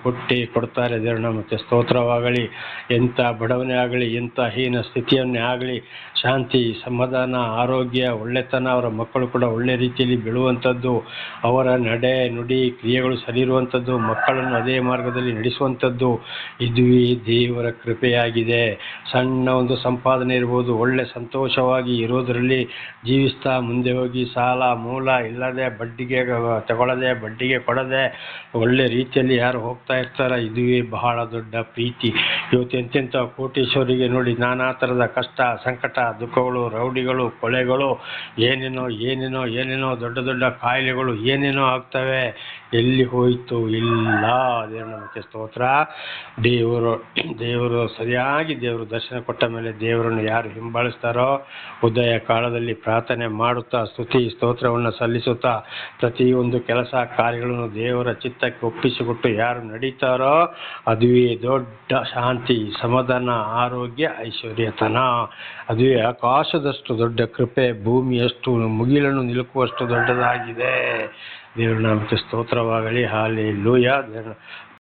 ಕೊಡ್ತಾರೆ. ದೇವರ ನಾಮಕ್ಕೆ ಸ್ತೋತ್ರವಾಗಲಿ. ಎಂಥ ಬಡವನೇ ಆಗಲಿ, ಎಂಥ ಹೀನ ಸ್ಥಿತಿಯನ್ನೇ ಆಗಲಿ, ಶಾಂತಿ, ಸಮಾಧಾನ, ಆರೋಗ್ಯ, ಒಳ್ಳೆತನ, ಅವರ ಮಕ್ಕಳು ಕೂಡ ಒಳ್ಳೆ ರೀತಿಯಲ್ಲಿ ಬೆಳೆಯುವಂಥದ್ದು, ಅವರ ನಡೆ ನುಡಿ ಕ್ರಿಯೆಗಳು ಸರಿ ಇರುವಂಥದ್ದು, ಮಕ್ಕಳನ್ನು ಅದೇ ಮಾರ್ಗದಲ್ಲಿ ನಡೆಸುವಂಥದ್ದು, ಇದುವೇ ದೇವರ ಕೃಪೆಯಾಗಿದೆ. ಸಣ್ಣ ಒಂದು ಸಂಪಾದನೆ ಇರ್ಬೋದು, ಒಳ್ಳೆ ಸಂತೋಷವಾಗಿ ಇರೋದರಲ್ಲಿ ಜೀವಿಸ್ತಾ ಮುಂದೆ ಹೋಗಿ ಸಾಲ ಮೂಲ ಇಲ್ಲದೆ, ಬಡ್ಡಿಗೆ ತಗೊಳ್ಳದೆ, ಬಡ್ಡಿಗೆ ಕೊಡದೆ ಒಳ್ಳೆ ರೀತಿಯಲ್ಲಿ ಯಾರು ಹೋಗ್ತಾ ಇರ್ತಾರ, ಇದುವೇ ಬಹಳ ದೊಡ್ಡ ಪ್ರೀತಿ. ಇವತ್ತು ಎಂತೆಂಥ ಕೋಟೀಶ್ವರಿಗೆ ನೋಡಿ ನಾನಾ ಥರದ ಕಷ್ಟ ಸಂಕಟ ದುಃಖಗಳು, ರೌಡಿಗಳು, ಕೊಲೆಗಳು, ಏನೇನೋ ದೊಡ್ಡ ದೊಡ್ಡ ಕಾಯಿಲೆಗಳು ಏನೇನೋ ಆಗ್ತವೆ. ಎಲ್ಲಿ ಹೋಯಿತು? ಇಲ್ಲ. ದೇವರ ನಮಗೆ ಸ್ತೋತ್ರ. ದೇವರು ಸರಿಯಾಗಿ ದೇವರು ದರ್ಶನ ಕೊಟ್ಟ ಮೇಲೆ ದೇವರನ್ನು ಯಾರು ಹಿಂಬಾಲಿಸ್ತಾರೋ, ಉದಯ ಕಾಲದಲ್ಲಿ ಪ್ರಾರ್ಥನೆ ಮಾಡುತ್ತಾ ಸ್ತುತಿ ಸ್ತೋತ್ರವನ್ನು ಸಲ್ಲಿಸುತ್ತಾ ಪ್ರತಿಯೊಂದು ಕೆಲಸ ಕಾರ್ಯಗಳನ್ನು ದೇವರ ಚಿತ್ತಕ್ಕೆ ಒಪ್ಪಿಸಿಕೊಟ್ಟು ಯಾರು ನಡೀತಾರೋ, ಅದುವೇ ದೊಡ್ಡ ಶಾಂತಿ, ಸಮಾಧಾನ, ಆರೋಗ್ಯ, ಐಶ್ವರ್ಯತನ. ಅದುವೇ ಆಕಾಶದಷ್ಟು ದೊಡ್ಡ ಕೃಪೆ, ಭೂಮಿಯಷ್ಟು ಮುಗಿಲನ್ನು ನಿಲುಕುವಷ್ಟು ದೊಡ್ಡದಾಗಿದೆ. ದೇವರ ನಾಮಕ್ಕೆ ಸ್ತೋತ್ರವಾಗಲಿ. ಹಾಲೆಲೂಯಾ.